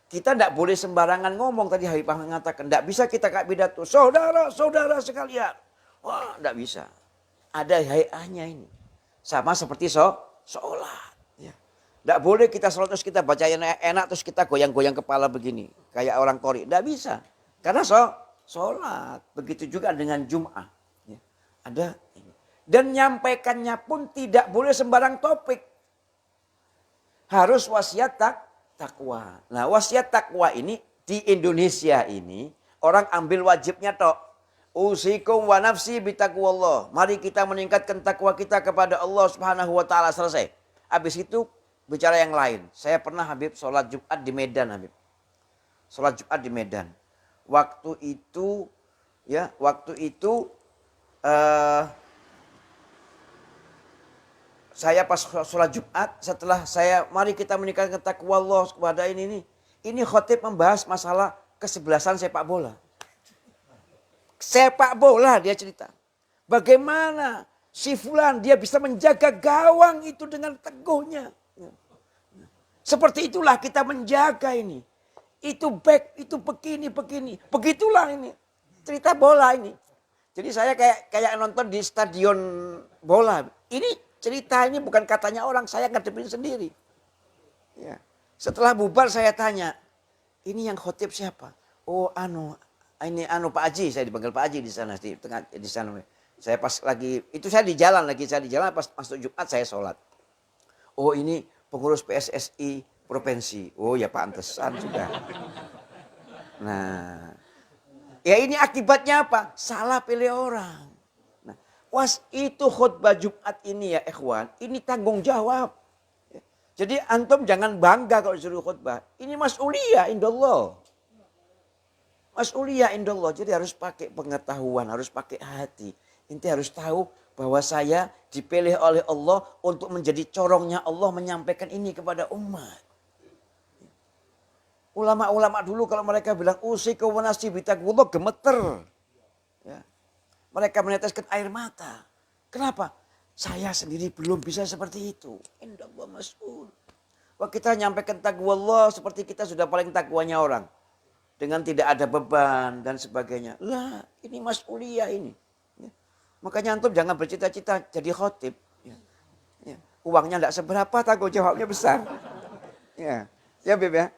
kita tidak boleh sembarangan ngomong. Tadi Habib mengatakan, tidak bisa kita kayak pidato. Saudara-saudara sekalian. Wah, tidak bisa. Ada hayahnya ini. Sama seperti sholat. Ya. Tidak boleh kita sholat terus kita baca yang enak terus kita goyang-goyang kepala begini. Kayak orang qori. Tidak bisa. Karena sholat. Begitu juga dengan Jum'ah. Ya. Ada ini. Dan nyampaikannya pun tidak boleh sembarang topik. Harus wasiat takwa. Nah, wasiat takwa ini di Indonesia ini orang ambil wajibnya tok. Usikum wa nafsi bitaqwallah. Mari kita meningkatkan takwa kita kepada Allah Subhanahu wa taala, selesai. Habis itu bicara yang lain. Saya pernah Habib sholat Jumat di Medan, Habib. Sholat Jumat di Medan. Waktu itu saya pas sholat Jumat, setelah mari kita meningkatkan takwa Allah kepada ini khotib membahas masalah kesebelasan sepak bola. Sepak bola dia cerita. Bagaimana si Fulan dia bisa menjaga gawang itu dengan teguhnya. Seperti itulah kita menjaga ini. Itu back, itu begini. Begitulah ini. Cerita bola ini. Jadi saya kayak nonton di stadion bola. Ini cerita ini bukan katanya orang, saya ngadepin sendiri. Ya. Setelah bubar saya tanya, ini yang khotib siapa? Oh ini Pak Haji, saya dipanggil Pak Haji di sana di sana. Saya pas lagi saya di jalan pas masuk Jumat saya sholat. Oh ini pengurus PSSI provinsi. Oh ya pantesan sudah. Nah, ya ini akibatnya apa? Salah pilih orang. Itu khutbah Jumat ini ya ikhwan, ini tanggung jawab. Jadi antum jangan bangga kalau disuruh khutbah. Ini mas'uliyah indallah. Mas'uliyah indallah. Jadi harus pakai pengetahuan, harus pakai hati. Inti harus tahu bahwa saya dipilih oleh Allah untuk menjadi corongnya Allah menyampaikan ini kepada umat. Ulama-ulama dulu kalau mereka bilang usikum wa nafsi bitaqwallah gemeter. Ya. Mereka meneteskan air mata. Kenapa? Saya sendiri belum bisa seperti itu. Indallah mas'ul. Wah, kita nyampaikan taqwallah seperti kita sudah paling takwanya orang. Dengan tidak ada beban dan sebagainya. Lah, ini mas'uliyah ini. Ya. Makanya antum jangan bercita-cita jadi khotib. Ya. Ya. Uangnya tidak seberapa, tanggung jawabnya besar. Ya, Beb ya.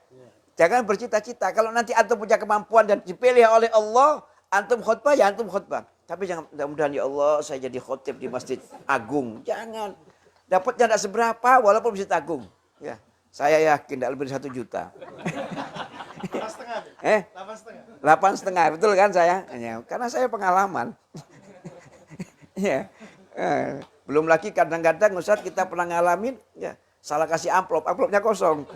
Jangan bercita-cita. Kalau nanti antum punya kemampuan dan dipilih oleh Allah, antum khutbah ya antum khutbah. Tapi jangan, mudah-mudahan ya Allah saya jadi khotib di Masjid Agung. Jangan. Dapatnya tidak seberapa walaupun Masjid Agung. Ya, saya yakin tidak lebih dari 1 juta. 8,5. Betul kan saya? Ya, karena saya pengalaman. Ya. Belum lagi kadang-kadang Ustaz kita pernah ngalamin ya, salah kasih amplopnya kosong.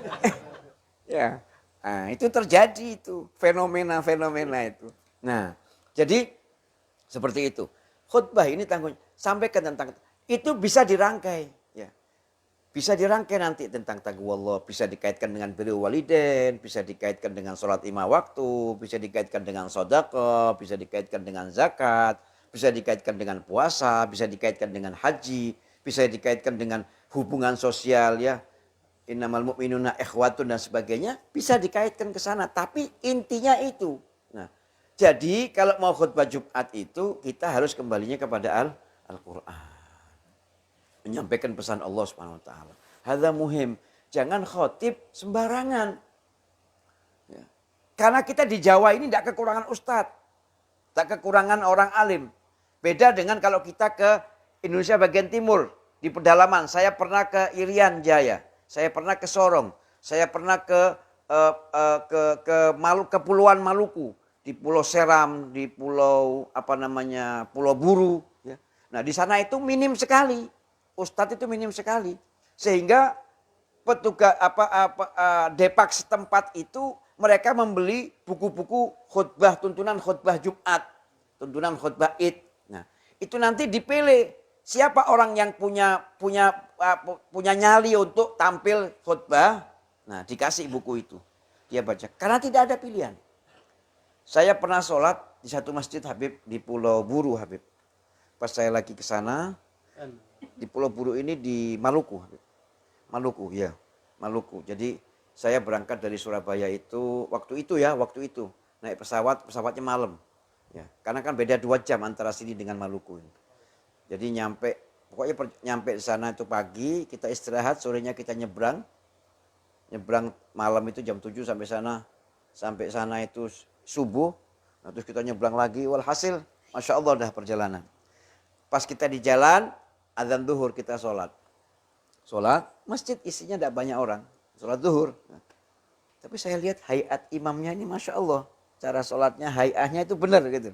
Ya. Nah, itu terjadi itu, fenomena itu. Nah, jadi seperti itu. Khutbah ini sampaikan tentang itu bisa dirangkai, ya. Bisa dirangkai nanti tentang taqwallah, bisa dikaitkan dengan birrul walidain, bisa dikaitkan dengan sholat 5 waktu, bisa dikaitkan dengan sedekah, bisa dikaitkan dengan zakat, bisa dikaitkan dengan puasa, bisa dikaitkan dengan haji, bisa dikaitkan dengan hubungan sosial ya. Innamal mu'minuna ikhwatun dan sebagainya bisa dikaitkan ke sana, tapi intinya itu. Nah, Jadi kalau mau khutbah Jumat itu kita harus kembalinya kepada Al-Quran. Menyampaikan pesan Allah Subhanahu wa taala. Hadza muhim. Jangan khotib sembarangan. Ya. Karena kita di Jawa ini tidak kekurangan ustadz. Tak kekurangan orang alim. Beda dengan kalau kita ke Indonesia bagian timur. Di pedalaman. Saya pernah ke Irian Jaya. Saya pernah ke Sorong. Saya pernah ke Kepulauan Maluku. Di Pulau Seram, di Pulau Pulau Buru. Ya. Nah di sana itu minim sekali. Ustadz itu minim sekali. Sehingga petugas depak setempat itu mereka membeli buku-buku khutbah, tuntunan khutbah Jumat, tuntunan khutbah Id. Nah, itu nanti dipilih siapa orang yang punya nyali untuk tampil khutbah. Nah, dikasih buku itu. Dia baca. Karena tidak ada pilihan. Saya pernah sholat di satu masjid Habib di Pulau Buru Habib. Pas saya lagi ke sana, di Pulau Buru ini di Maluku Habib. Maluku, ya. Maluku. Jadi saya berangkat dari Surabaya itu waktu itu naik pesawatnya malam. Ya, karena kan beda 2 jam antara sini dengan Maluku ini. Jadi pokoknya nyampe di sana itu pagi, kita istirahat, sorenya kita nyebrang. Nyebrang malam itu jam 7 sampai sana. Sampai sana itu subuh. Nah, terus kita nyebrang lagi, walhasil Masya Allah dah perjalanan. Pas kita di jalan, azan zuhur kita sholat. Sholat, masjid isinya tidak banyak orang. Sholat zuhur. Nah, tapi saya lihat hayat imamnya ini Masya Allah. Cara sholatnya, hayatnya itu benar gitu.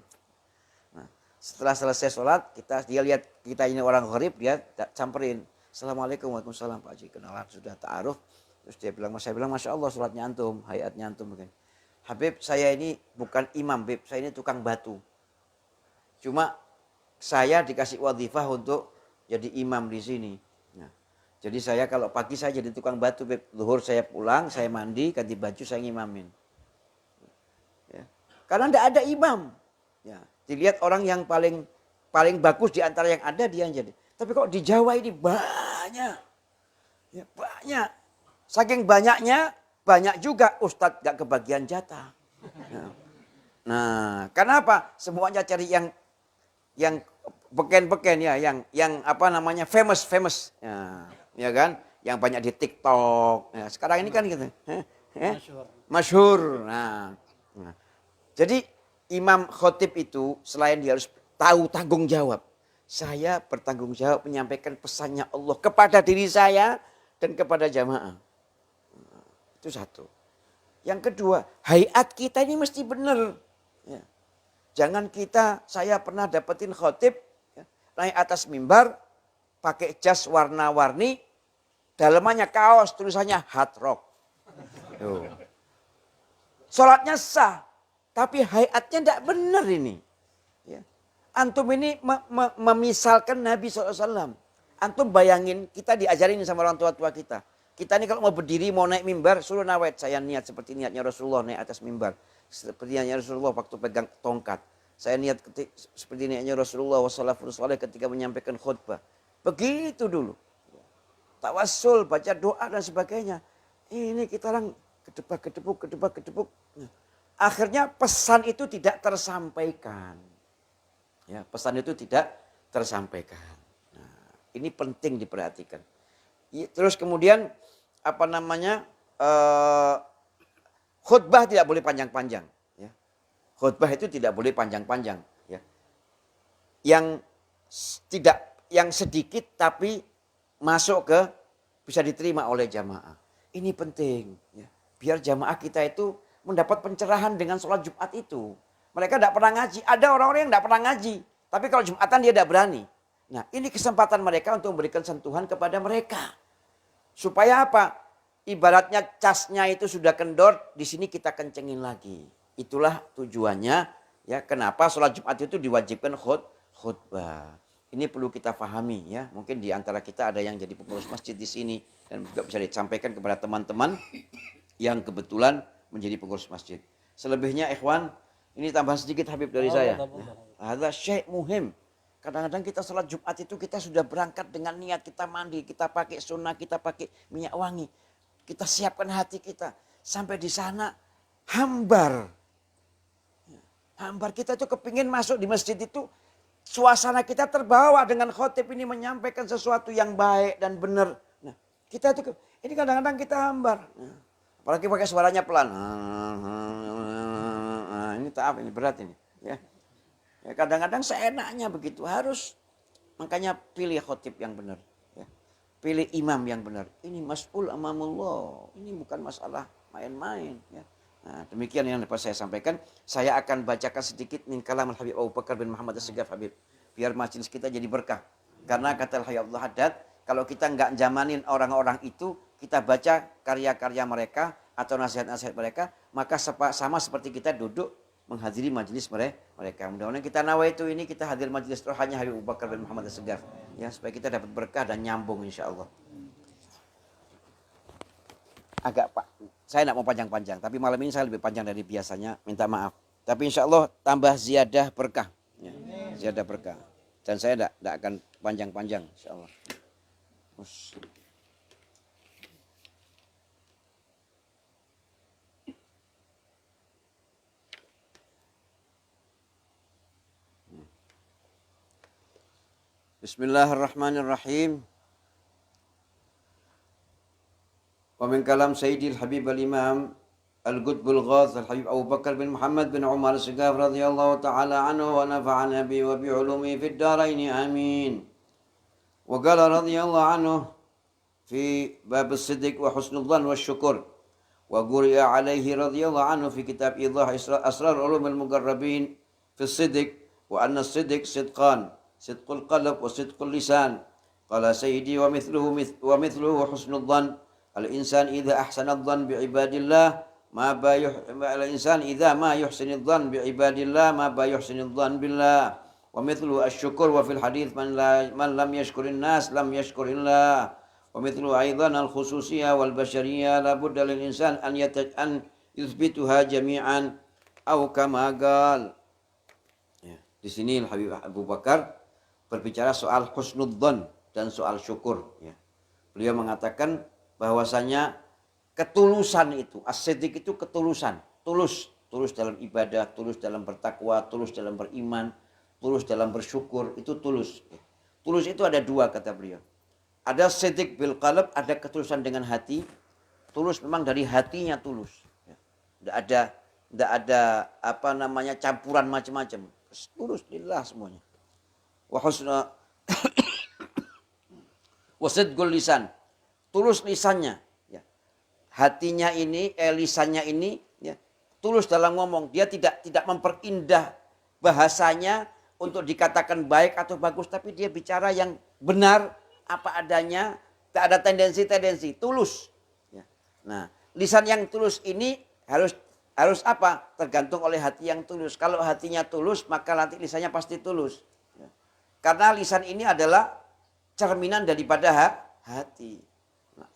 Nah, setelah selesai sholat, dia lihat kita ini orang gharib, dia samperin. Assalamualaikum, waalaikumsalam Pak Haji. Kenalan, sudah ta'aruf. Terus saya bilang Masya Allah sholatnya antum, hayatnya antum. Habib saya ini bukan imam, Habib. Saya ini tukang batu. Cuma saya dikasih wadhifah untuk jadi imam di sini. Nah, jadi saya kalau pagi saya jadi tukang batu, Habib. Zuhur saya pulang, saya mandi, ganti baju, saya ngimamin. Ya. Karena tidak ada imam. Ya. Dilihat orang yang paling bagus di antara yang ada dia yang jadi. Tapi kok di Jawa ini banyak. Ya, banyak. Saking banyaknya, banyak juga ustadz gak kebagian jatah. Nah, kenapa? Semuanya cari yang beken-beken ya, yang famous. Ya kan? Yang banyak di TikTok. Ya, sekarang ini kan gitu. Masyhur. Nah. Jadi imam khotib itu selain dia harus tahu tanggung jawab. Saya bertanggung jawab menyampaikan pesannya Allah kepada diri saya dan kepada jamaah. Itu satu. Yang kedua, hayat kita ini mesti benar. Ya. Jangan saya pernah dapetin khotib, ya, naik atas mimbar, pakai jas warna-warni, dalamannya kaos, tulisannya hard rock. Tuh. Sholatnya sah, tapi hayatnya tidak benar ini. Ya. Antum ini memisalkan Nabi SAW. Antum bayangin, kita diajarin sama orang tua-tua kita. Kita ini kalau mau berdiri, mau naik mimbar, suruh nawait. Saya niat seperti niatnya Rasulullah naik atas mimbar. Seperti niatnya Rasulullah waktu pegang tongkat. Saya niat seperti niatnya Rasulullah SAW ketika menyampaikan khutbah. Begitu dulu. Tawassul, baca doa dan sebagainya. Ini kita orang kedebak. Akhirnya pesan itu tidak tersampaikan. Ya, pesan itu tidak tersampaikan. Nah, ini penting diperhatikan. Terus kemudian khutbah tidak boleh panjang-panjang. Ya. Khutbah itu tidak boleh panjang-panjang. Ya. Yang sedikit tapi masuk bisa diterima oleh jamaah. Ini penting. Ya. Biar jamaah kita itu mendapat pencerahan dengan sholat Jumat itu. Mereka tidak pernah ngaji. Ada orang-orang yang tidak pernah ngaji. Tapi kalau Jumatan dia tidak berani. Nah, ini kesempatan mereka untuk memberikan sentuhan kepada mereka. Supaya apa? Ibaratnya casnya itu sudah kendor, di sini kita kencengin lagi. Itulah tujuannya. Ya, kenapa sholat Jumat itu diwajibkan khutbah. Ini perlu kita pahami ya. Mungkin di antara kita ada yang jadi pengurus masjid di sini dan juga bisa disampaikan kepada teman-teman yang kebetulan menjadi pengurus masjid. Selebihnya ikhwan, ini tambahan sedikit Habib dari saya. Ada syai' muhim. Kadang-kadang kita sholat Jumat itu kita sudah berangkat dengan niat kita mandi, kita pakai sunnah, kita pakai minyak wangi. Kita siapkan hati kita. Sampai di sana hambar. Hambar kita tuh kepingin masuk di masjid itu. Suasana kita terbawa dengan khotib ini menyampaikan sesuatu yang baik dan benar. Nah, kita tuh ini kadang-kadang kita hambar. Nah, apalagi pakai suaranya pelan. Nah, ini taaf, ini berat ini. Ya, kadang-kadang seenaknya begitu. Harus makanya pilih khotib yang benar. Ya. Pilih imam yang benar. Ini mas'ul amamullah. Ini bukan masalah main-main. Ya. Nah, demikian yang dapat saya sampaikan. Saya akan bacakan sedikit min kalam Habib Abu Bakar bin Muhammad As-Segaf Habib. Biar majelis kita jadi berkah. Karena kata Habib Abdul Haddad, kalau kita nggak jamanin orang-orang itu, kita baca karya-karya mereka atau nasihat-nasihat mereka, maka sama seperti kita duduk menghadiri majelis mereka. Mudah-mudahan kita nawaitu ini, kita hadir majelis rohanya Habib Abu Bakar bin Muhammad As-Segaf. Ya, supaya kita dapat berkah dan nyambung insya Allah. Agak Pak, saya tidak mau panjang-panjang, tapi malam ini saya lebih panjang dari biasanya, minta maaf. Tapi insya Allah tambah ziyadah berkah, ya. Ziyadah berkah. Dan saya tidak akan panjang-panjang, insya Allah. Bismillahirrahmanirrahim. Wa min kalam Sayyidil Habib al-Imam Al-Qutbul Ghath Al-Habib Abu Bakar bin Muhammad bin Umar As-Segaf radhiyallahu ta'ala anhu wa nafa'ana bi wa bi ulumi fid daraini amin. Wa qala radhiyallahu anhu fi bab as-sidq wa husnul dhann wa syukur. Wa quri'a alaihi radhiyallahu anhu fi kitab Idah Asrar Ulumul Muqarrabin fi as-sidq wa anna as-sidq sidqan, sidqul qalb wa sidqul lisan. Qala sayyidi wa mithluhu husnul dhann. Al-insan idza ahsana adh-dhann bi ibadillah ma ba al-insan idza ma yuhsinu adh-dhann bi ibadillah ma ba yuhsinu adh-dhann billah wa mithlu asy-syukur wa fil hadits man lam yashkurin nas lam yashkurillah wa mithlu aidan al-khususiyyah wal bashariyah la budda lil insan an yuthbituha jami'an aw kama qal. Ya, di sini Habib Abu Bakar berbicara soal husnudzan dan soal syukur, ya. Beliau mengatakan bahwasanya ketulusan itu, as-siddiq itu ketulusan, tulus dalam ibadah, tulus dalam bertakwa, tulus dalam beriman, tulus dalam bersyukur, itu tulus. Tulus itu ada dua kata beliau. Ada siddiq bil qalb, ada ketulusan dengan hati. Tulus memang dari hatinya tulus. Tidak ada apa namanya campuran macam-macam. Tulus lillah semuanya. Wa husna wa sidqul lisan. Tulus lisannya, ya. Hatinya ini, lisannya ini, ya, tulus dalam ngomong. Dia tidak memperindah bahasanya untuk dikatakan baik atau bagus, tapi dia bicara yang benar apa adanya, tak ada tendensi-tendensi, tulus. Ya. Nah, lisan yang tulus ini harus apa? Tergantung oleh hati yang tulus. Kalau hatinya tulus, maka nanti lisannya pasti tulus. Ya. Karena lisan ini adalah cerminan daripada hati.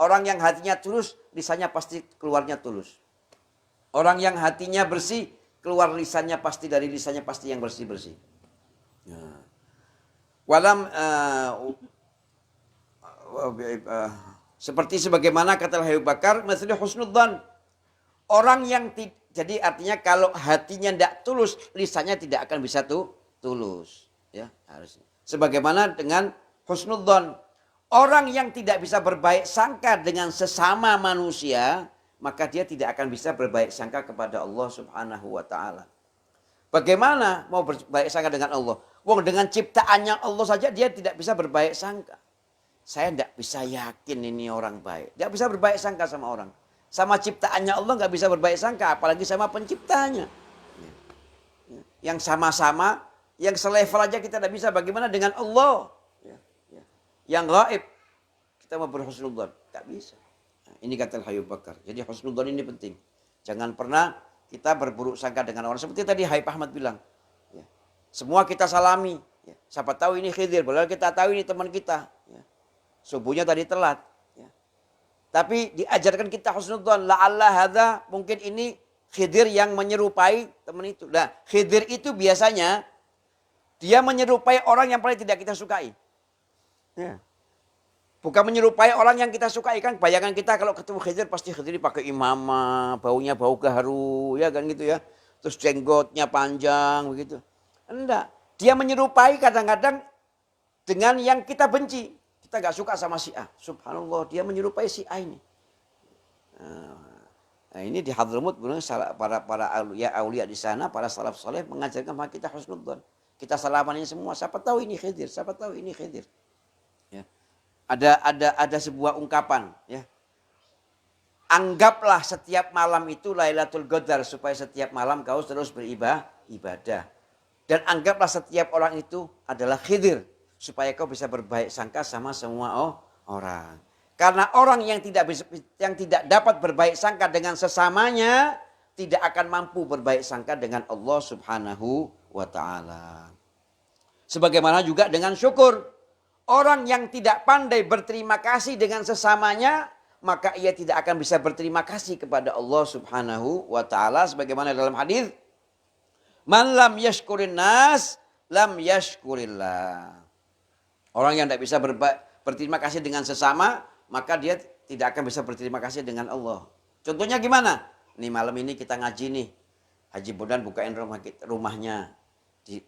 Orang yang hatinya tulus, lisannya pasti keluarnya tulus. Orang yang hatinya bersih, keluar lisannya pasti dari lisannya pasti yang bersih-bersih. Walam seperti sebagaimana kata Habib Bakar, maksudnya husnudzan. Orang yang jadi artinya kalau hatinya tidak tulus, lisannya tidak akan bisa tulus. Ya, harusnya. Sebagaimana dengan husnudzan. Orang yang tidak bisa berbaik sangka dengan sesama manusia, maka dia tidak akan bisa berbaik sangka kepada Allah Subhanahu wa taala. Bagaimana mau berbaik sangka dengan Allah? Wong dengan ciptaannya Allah saja dia tidak bisa berbaik sangka. Saya tidak bisa yakin ini orang baik. Tidak bisa berbaik sangka sama orang. Sama ciptaannya Allah nggak bisa berbaik sangka, apalagi sama penciptanya. Yang sama-sama, yang selevel aja kita tidak bisa. Bagaimana dengan Allah? Yang gaib, kita mau berhusnudzan, tak bisa. Nah, ini kata Habib Bakar. Jadi husnudzan ini penting. Jangan pernah kita berburuk sangka dengan orang. Seperti tadi Habib Ahmad bilang. Ya. Semua kita salami. Ya. Siapa tahu ini Khidir, padahal kita tahu ini teman kita. Ya. Subuhnya tadi telat. Ya. Tapi diajarkan kita husnudzan. La'alla hadza, mungkin ini Khidir yang menyerupai teman itu. Nah, Khidir itu biasanya dia menyerupai orang yang paling tidak kita sukai. Ya. Bukan menyerupai orang yang kita sukai kan. Bayangan kita kalau ketemu Khidir pasti Khidir pakai imamah, baunya bau gaharu, ya kan gitu ya. terus jenggotnya panjang begitu. Enggak. Dia menyerupai kadang-kadang dengan yang kita benci. Kita gak suka sama si A. Subhanallah, dia menyerupai si A ini. Nah, ini di Hadramut para aulia di sana, para salaf soleh mengajarkan kepada kita husnudzon. Kita salaman ini semua. Siapa tahu ini Khidir, siapa tahu ini Khidir. Ya. Ada sebuah ungkapan. Ya. Anggaplah setiap malam itu Lailatul Qadar supaya setiap malam kau terus beribadah. Dan anggaplah setiap orang itu adalah Khidir supaya kau bisa berbaik sangka sama semua orang. Karena orang yang tidak dapat berbaik sangka dengan sesamanya tidak akan mampu berbaik sangka dengan Allah Subhanahu wa taala. Sebagaimana juga dengan syukur. Orang yang tidak pandai berterima kasih dengan sesamanya, maka ia tidak akan bisa berterima kasih kepada Allah Subhanahu wa taala sebagaimana dalam hadis, "Man lam yashkurin nas, lam yashkurillah." Orang yang tidak bisa berterima kasih dengan sesama, maka dia tidak akan bisa berterima kasih dengan Allah. Contohnya gimana? Nih malam ini kita ngaji nih. Haji Bondan bukain rumahnya.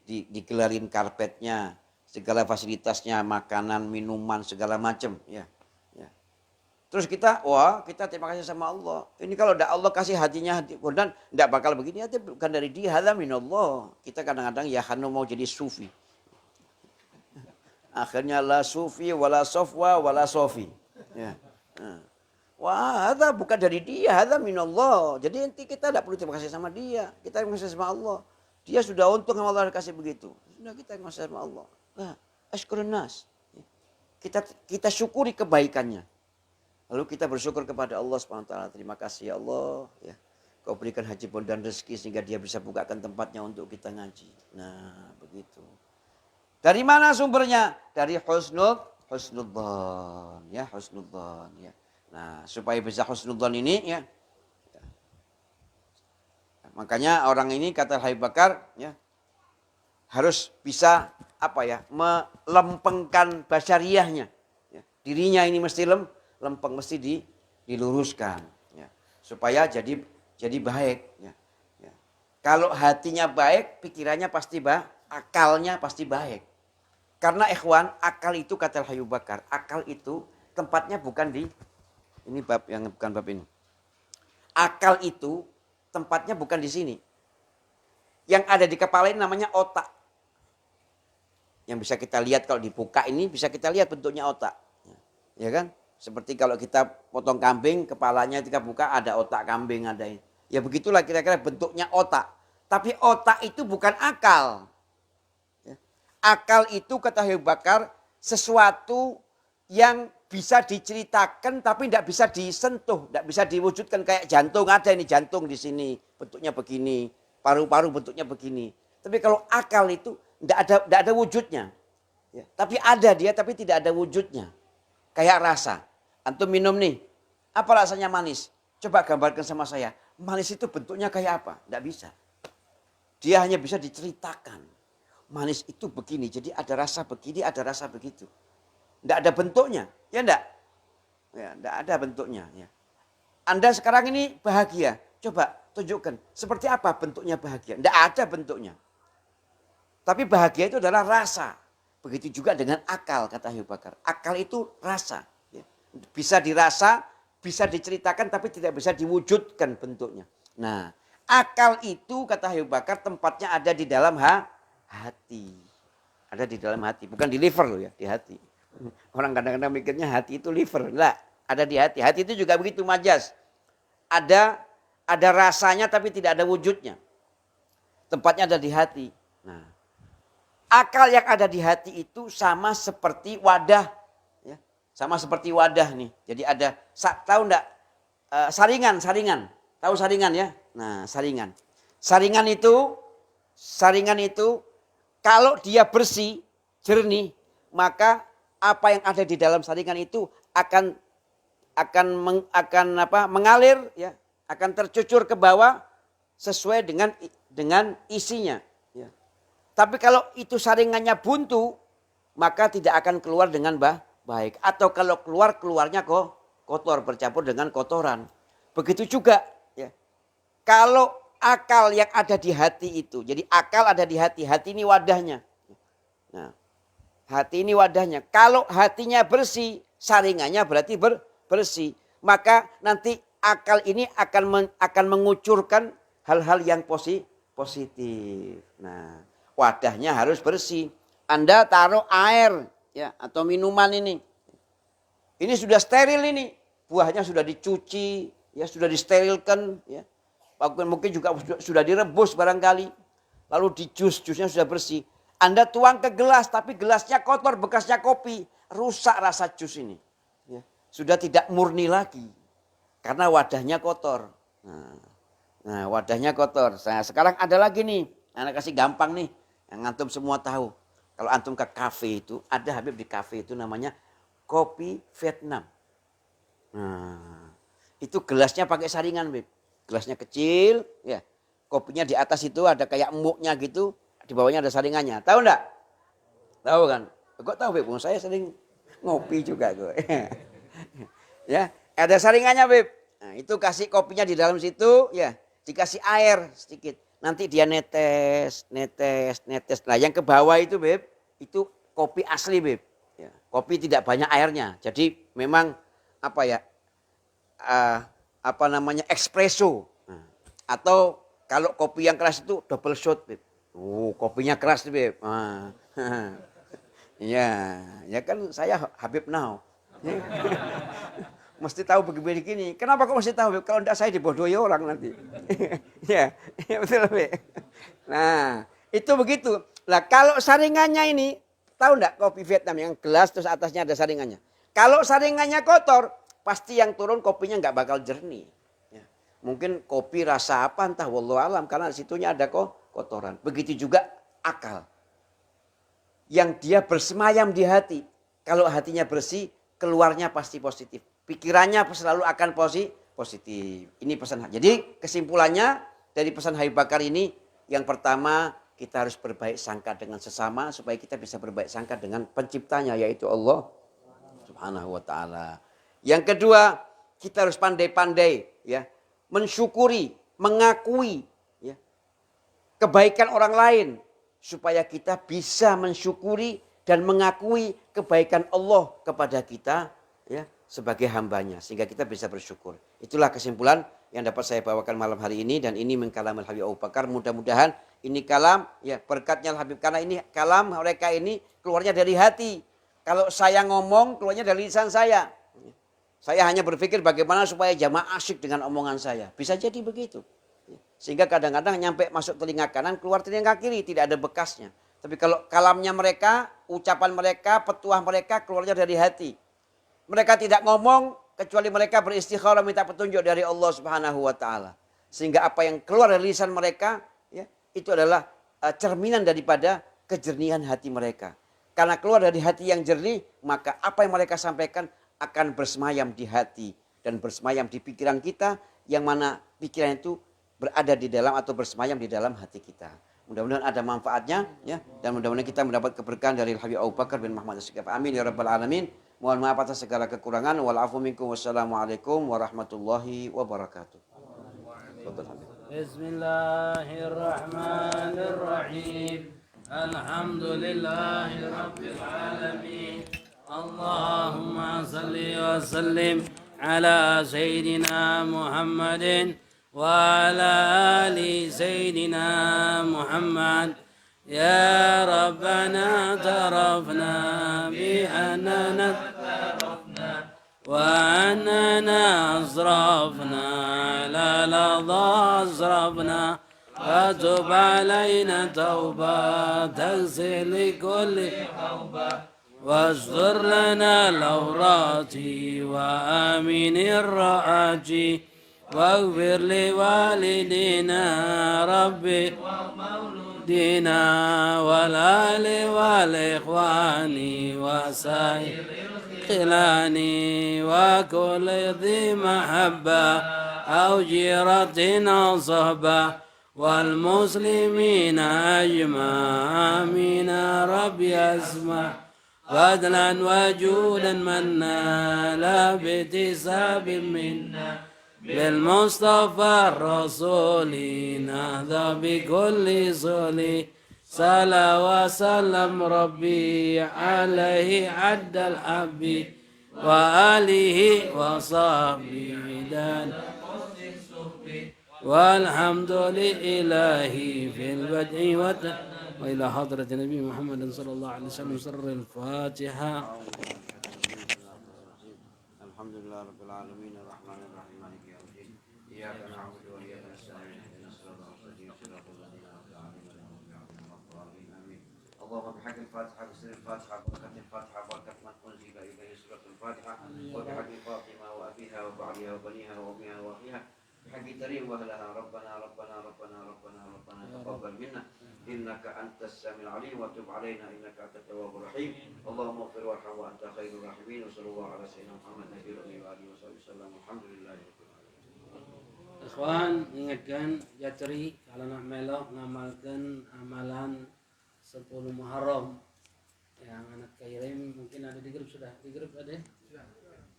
Digelarin karpetnya. Segala fasilitasnya, makanan, minuman, segala macam. Ya. Terus kita terima kasih sama Allah. Ini kalau tidak Allah kasih hatinya Haji Bondan, tidak bakal begini. Hati bukan dari dia, hadza minallah. Kita kadang-kadang ya Hanu mau jadi sufi. Akhirnya la sufi, wala sofwa, wala sofi. Ya. Wah, hadza bukan dari dia, hadza minallah. Jadi nanti kita tidak perlu terima kasih sama dia. Kita terima kasih sama Allah. Dia sudah untung sama Allah kasih begitu. Sudah kita terima kasih sama Allah. Nah, ashkurun nas. Kita syukuri kebaikannya. Lalu kita bersyukur kepada Allah SWT. Terima kasih ya Allah. Ya. Kau berikan Haji Bondan rezeki sehingga dia bisa bukakan tempatnya untuk kita ngaji. Nah, begitu. Dari mana sumbernya? Dari husnudzon. Ya, husnudzon. Ya. Nah, supaya bisa husnudzon ini, ya. Makanya orang ini kata Habib Bakar, ya, harus bisa melempengkan basyariahnya. Ya. Dirinya ini mesti lempeng, mesti diluruskan. Ya. Supaya jadi baik. Ya. Ya. Kalau hatinya baik, pikirannya pasti baik, akalnya pasti baik. Karena ikhwan, akal itu kata Habib Bakar, akal itu tempatnya bukan ini bab yang bukan bab ini. Akal itu tempatnya bukan di sini. Yang ada di kepala ini namanya otak. Yang bisa kita lihat kalau dibuka ini bisa kita lihat bentuknya otak. Ya kan? Seperti kalau kita potong kambing, kepalanya kita buka ada otak kambing, ada ini. Ya begitulah kira-kira bentuknya otak. Tapi otak itu bukan akal. Ya. Akal itu kata Habib Bakar sesuatu yang bisa diceritakan tapi tidak bisa disentuh, tidak bisa diwujudkan kayak jantung. Ada ini jantung di sini, bentuknya begini, paru-paru bentuknya begini. Tapi kalau akal itu tidak ada wujudnya. Ya. Tapi ada dia, tapi tidak ada wujudnya. Kayak rasa. Antum minum nih, apa rasanya manis? Coba gambarkan sama saya. Manis itu bentuknya kayak apa? Tidak bisa. Dia hanya bisa diceritakan. Manis itu begini, jadi ada rasa begini, ada rasa begitu. Tidak ada bentuknya, ya enggak? Ya, tidak ada bentuknya. Ya. Anda sekarang ini bahagia, coba tunjukkan. Seperti apa bentuknya bahagia? Tidak ada bentuknya. Tapi bahagia itu adalah rasa. Begitu juga dengan akal, kata Habib Bakar. Akal itu rasa. Ya. Bisa dirasa, bisa diceritakan, tapi tidak bisa diwujudkan bentuknya. Nah, akal itu, kata Habib Bakar, tempatnya ada di dalam hati. Ada di dalam hati, bukan di liver loh ya, di hati. Orang kadang-kadang mikirnya hati itu liver. Enggak, ada di hati. Hati itu juga begitu majas. Ada rasanya tapi tidak ada wujudnya. Tempatnya ada di hati. Nah, akal yang ada di hati itu sama seperti wadah. Ya. Sama seperti wadah nih. Jadi ada, tahu enggak? Saringan. Tahu saringan ya? Nah, saringan. Saringan itu kalau dia bersih, jernih, maka apa yang ada di dalam saringan itu akan mengalir, ya, akan tercucur ke bawah sesuai dengan isinya. Ya. Tapi kalau itu saringannya buntu, maka tidak akan keluar dengan baik. Atau kalau keluarnya kotor, bercampur dengan kotoran. Begitu juga. Ya. Kalau akal yang ada di hati itu. Jadi akal ada di hati. Hati ini wadahnya. Nah, hati ini wadahnya. Kalau hatinya bersih, saringannya berarti bersih. Maka nanti akal ini akan mengucurkan hal-hal yang positif. Nah, wadahnya harus bersih. Anda taruh air ya atau minuman ini. Ini sudah steril ini. Buahnya sudah dicuci, ya sudah disterilkan ya. Mungkin juga sudah direbus barangkali. Lalu di jusnya sudah bersih. Anda tuang ke gelas, tapi gelasnya kotor, bekasnya kopi. Rusak rasa jus ini. Ya. Sudah tidak murni lagi. Karena wadahnya kotor. Nah, wadahnya kotor. Nah, sekarang ada lagi nih. Anak kasih gampang nih. Yang antum semua tahu. Kalau antum ke kafe itu, ada Habib di kafe itu namanya kopi Vietnam. Nah, itu gelasnya pakai saringan, Beb. Gelasnya kecil, ya. Kopinya di atas itu ada kayak emuknya gitu, di bawahnya ada saringannya. Tahu enggak? Tahu kan? Kok tahu, Beb? Saya sering ngopi juga gue. Ya, ada saringannya, Beb. Nah, itu kasih kopinya di dalam situ, ya. Dikasih air sedikit. Nanti dia netes. Nah, yang ke bawah itu, Beb, itu kopi asli, Beb. Ya, kopi tidak banyak airnya. Jadi memang apa ya? Espresso. Nah, atau kalau kopi yang keras itu double shot, Beb. Kopinya keras, Beb. Nah, ya kan saya Habib now. Mesti tahu begini. Kenapa kok mesti tahu, Beb? Kalau enggak saya dibodohi orang nanti. ya betul, Beb. Nah, itu begitu. Lah kalau saringannya ini, tahu enggak kopi Vietnam yang gelas terus atasnya ada saringannya. Kalau saringannya kotor, pasti yang turun kopinya enggak bakal jernih. Ya. Mungkin kopi rasa apa entah wallahu alam karena di situnya ada kotoran. Begitu juga akal. Yang dia bersemayam di hati. Kalau hatinya bersih, keluarnya pasti positif. Pikirannya selalu akan positif. Ini pesan. Jadi kesimpulannya dari pesan Habib Bakar ini, yang pertama kita harus berbaik sangka dengan sesama supaya kita bisa berbaik sangka dengan penciptanya yaitu Allah Subhanahu wa taala. Yang kedua, kita harus pandai-pandai ya, mensyukuri, mengakui ya, kebaikan orang lain supaya kita bisa mensyukuri dan mengakui kebaikan Allah kepada kita ya sebagai hambanya sehingga kita bisa bersyukur. Itulah kesimpulan yang dapat saya bawakan malam hari ini dan ini mengkalam Habib Abu Bakar. Mudah-mudahan ini kalam ya berkatnya Habib karena ini kalam mereka ini keluarnya dari hati. Kalau saya ngomong keluarnya dari lisan saya. Saya hanya berpikir bagaimana supaya jamaah asyik dengan omongan saya. Bisa jadi begitu. Sehingga kadang-kadang nyampe masuk telinga kanan keluar telinga kiri tidak ada bekasnya. Tapi kalau kalamnya mereka, ucapan mereka, petuah mereka keluarnya dari hati. Mereka tidak ngomong kecuali mereka beristikharah minta petunjuk dari Allah Subhanahu wa taala. Sehingga apa yang keluar dari lisan mereka ya, itu adalah cerminan daripada kejernihan hati mereka. Karena keluar dari hati yang jernih, maka apa yang mereka sampaikan akan bersemayam di hati dan bersemayam di pikiran kita yang mana pikiran itu berada di dalam atau bersemayam di dalam hati kita. Mudah-mudahan ada manfaatnya ya dan mudah-mudahan kita mendapat keberkahan dari Habib Abu Bakar bin Muhammad As-Sigaf. Amin ya rabbal alamin. Mohon maaf atas segala kekurangan. Wal-afu minkum. Wassalamualaikum warahmatullahi wabarakatuh. Bismillahirrahmanirrahim. Alhamdulillahirabbil alamin. Allahumma salli wa sallim ala sayyidina Muhammadin wa ala ali sayyidina Muhammad. Ya Rabbana tarafna bi annana وأننا أسرفنا لا لظى أسرفنا فتب علينا توبة تغسل كل خوبة واستر لنا العورات وآمن الرعاج واغفر لوالدينا ربي ومولودينا والآل والإخوان وسائر خلاني وكل ذي محبة أو جيرة أو صحبة والمسلمين أجمع آمين ربي أسمع فضلا وجودا منا لا باكتساب منا بالمصطفى الرسول نهضى بكل صلي صلى وسلم ربي عليه عد الحب وآله وصحبه دان والحمد لله في البدء وإلى حضرة النبي محمد صلى الله عليه وسلم سر الفاتحة. الحمد لله رب العالمين الرحمن الرحيم مالك يوم الدين إياك نعبد وإياك نستعين اهدنا الصراط المستقيم صراط الذين أنعمت عليهم غير المغضوب عليهم ولا الضالين آمين. اللهم بحق الفاتحة بسر الفاتحة بركة الفاتحة بركة من أنزل إليه سورة الفاتحة وبحق فاطمة وأبيها وبعلها وبنيها وأمها وأخيها بحق تريم وأهلها ربنا ربنا ربنا ربنا ربنا تقبل منا إنك أنت السميع العليم وتب علينا إنك أنت التواب الرحيم. اللهم اغفر وارحم وأنت خير الراحمين وصلى الله على سيدنا محمد نبي الأمي وآله وصحبه وسلم والحمد لله رب العالمين. Ikhwan, ingatkan Jatri kalau nak melok ngamalkan amalan 10 Muharram yang anak kirim, mungkin ada di grup, sudah di grup ada?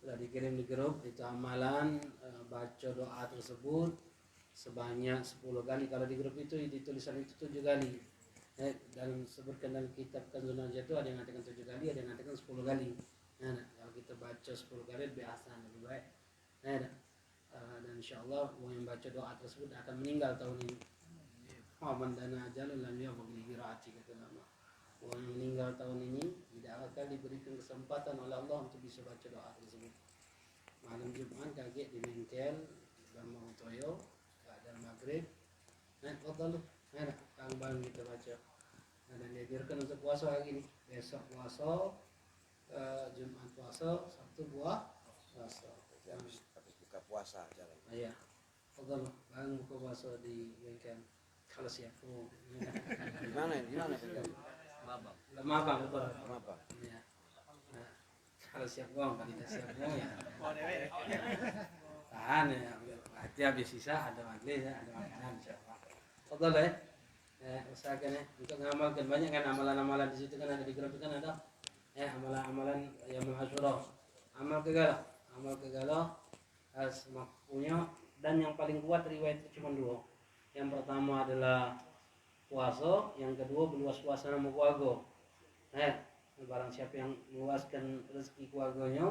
Sudah dikirim di grup. Itu amalan baca doa tersebut sebanyak 10 kali. Kalau di grup itu di tulisan itu 7 kali. Dan sebutkan dalam kitab Kanzul Najah itu ada yang mengatakan 7 kali, ada yang mengatakan 10 kali. Nah, kalau kita baca 10 kali lebih asan, lebih baik. Dan insyaallah yang baca doa tersebut akan meninggal tahun ini. Man dana ajalun lam yabghi li qiraati, kata nama. Orang yang meninggal tahun ini tidak akan diberikan kesempatan oleh Allah untuk bisa baca doa tersebut. Malam Jumat kaget di bengkel Bambang Toyo, keadaan maghrib. Fadal, kang bang kita baca. Dan diajarkan untuk puasa hari ini. Besok puasa, Jumat puasa, Sabtu puasa. Buka puasa jalan. Iya. Fadal, bang buka puasa di bengkel. Kalau siap. Di mana? Di mana tinggal? Lemabang betul. Kenapa? Iya. Nah, kalau siap gong, kalau tidak siap gong ya. Tahan ya. Hati habis sisa ada majelis ya, ada makanan insyaallah. Fadal ya. Usahakan ya untuk mengamalkan banyak kan amalan-amalan di situ kan ada di grup kan ada. Amalan-amalan yang Asyura. Amal kegala harus punya, dan yang paling kuat riwayat itu cuma 2. Yang pertama adalah puasa, yang kedua berluas puasa nama keluarga. Barang siapa yang meluaskan rezeki keluarganya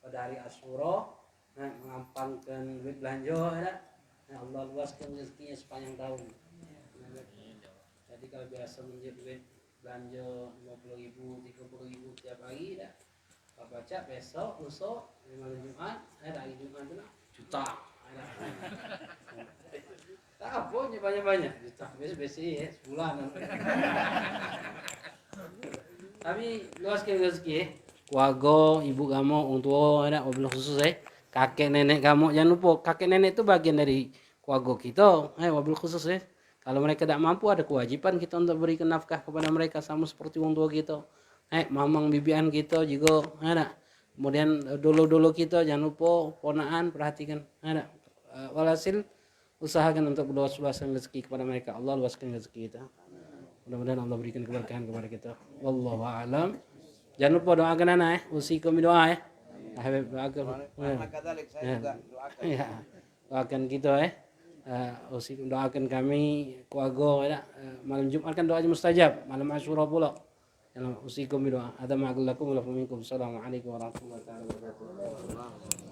pada hari Asyura, mengampangkan duit belanja, Allah luaskan rezekinya sepanjang tahun. Jadi kalau biasa menjadi duit belanja 50.000, 30.000 tiap hari, baca besok, lusa, malam Jumat, hari Jumat itu juta. Tak apa, banyak-banyak juta, biasa ya, sebulan. Tapi luaskan rezeki, keluarga, ibu kamu, orang tua, wabil khusus kakek nenek kamu, jangan lupa kakek nenek itu bagian dari keluarga kita, wabil khusus Kalau mereka tidak mampu, ada kewajiban kita untuk berikan nafkah kepada mereka sama seperti orang tua kita. Mamang bibian kita juga, Kemudian dulu kita jangan lupa ponaan, perhatikan, Walhasil usahakan untuk luaskan rezeki kepada mereka. Allah luaskan rezeki kita. Mudah-mudahan Allah berikan keberkahan kepada kita. Wallahu a'lam. Jangan lupa doakan anak usikum doa Habib doakan. Saya juga doakan. Ya. Doakan kita usikum doakan kami keluarga malam Jumat kan doa mustajab, malam Asyura pula. Usikum doa. Ada ma'allakum wa lakum minkum. Assalamualaikum warahmatullahi wabarakatuh.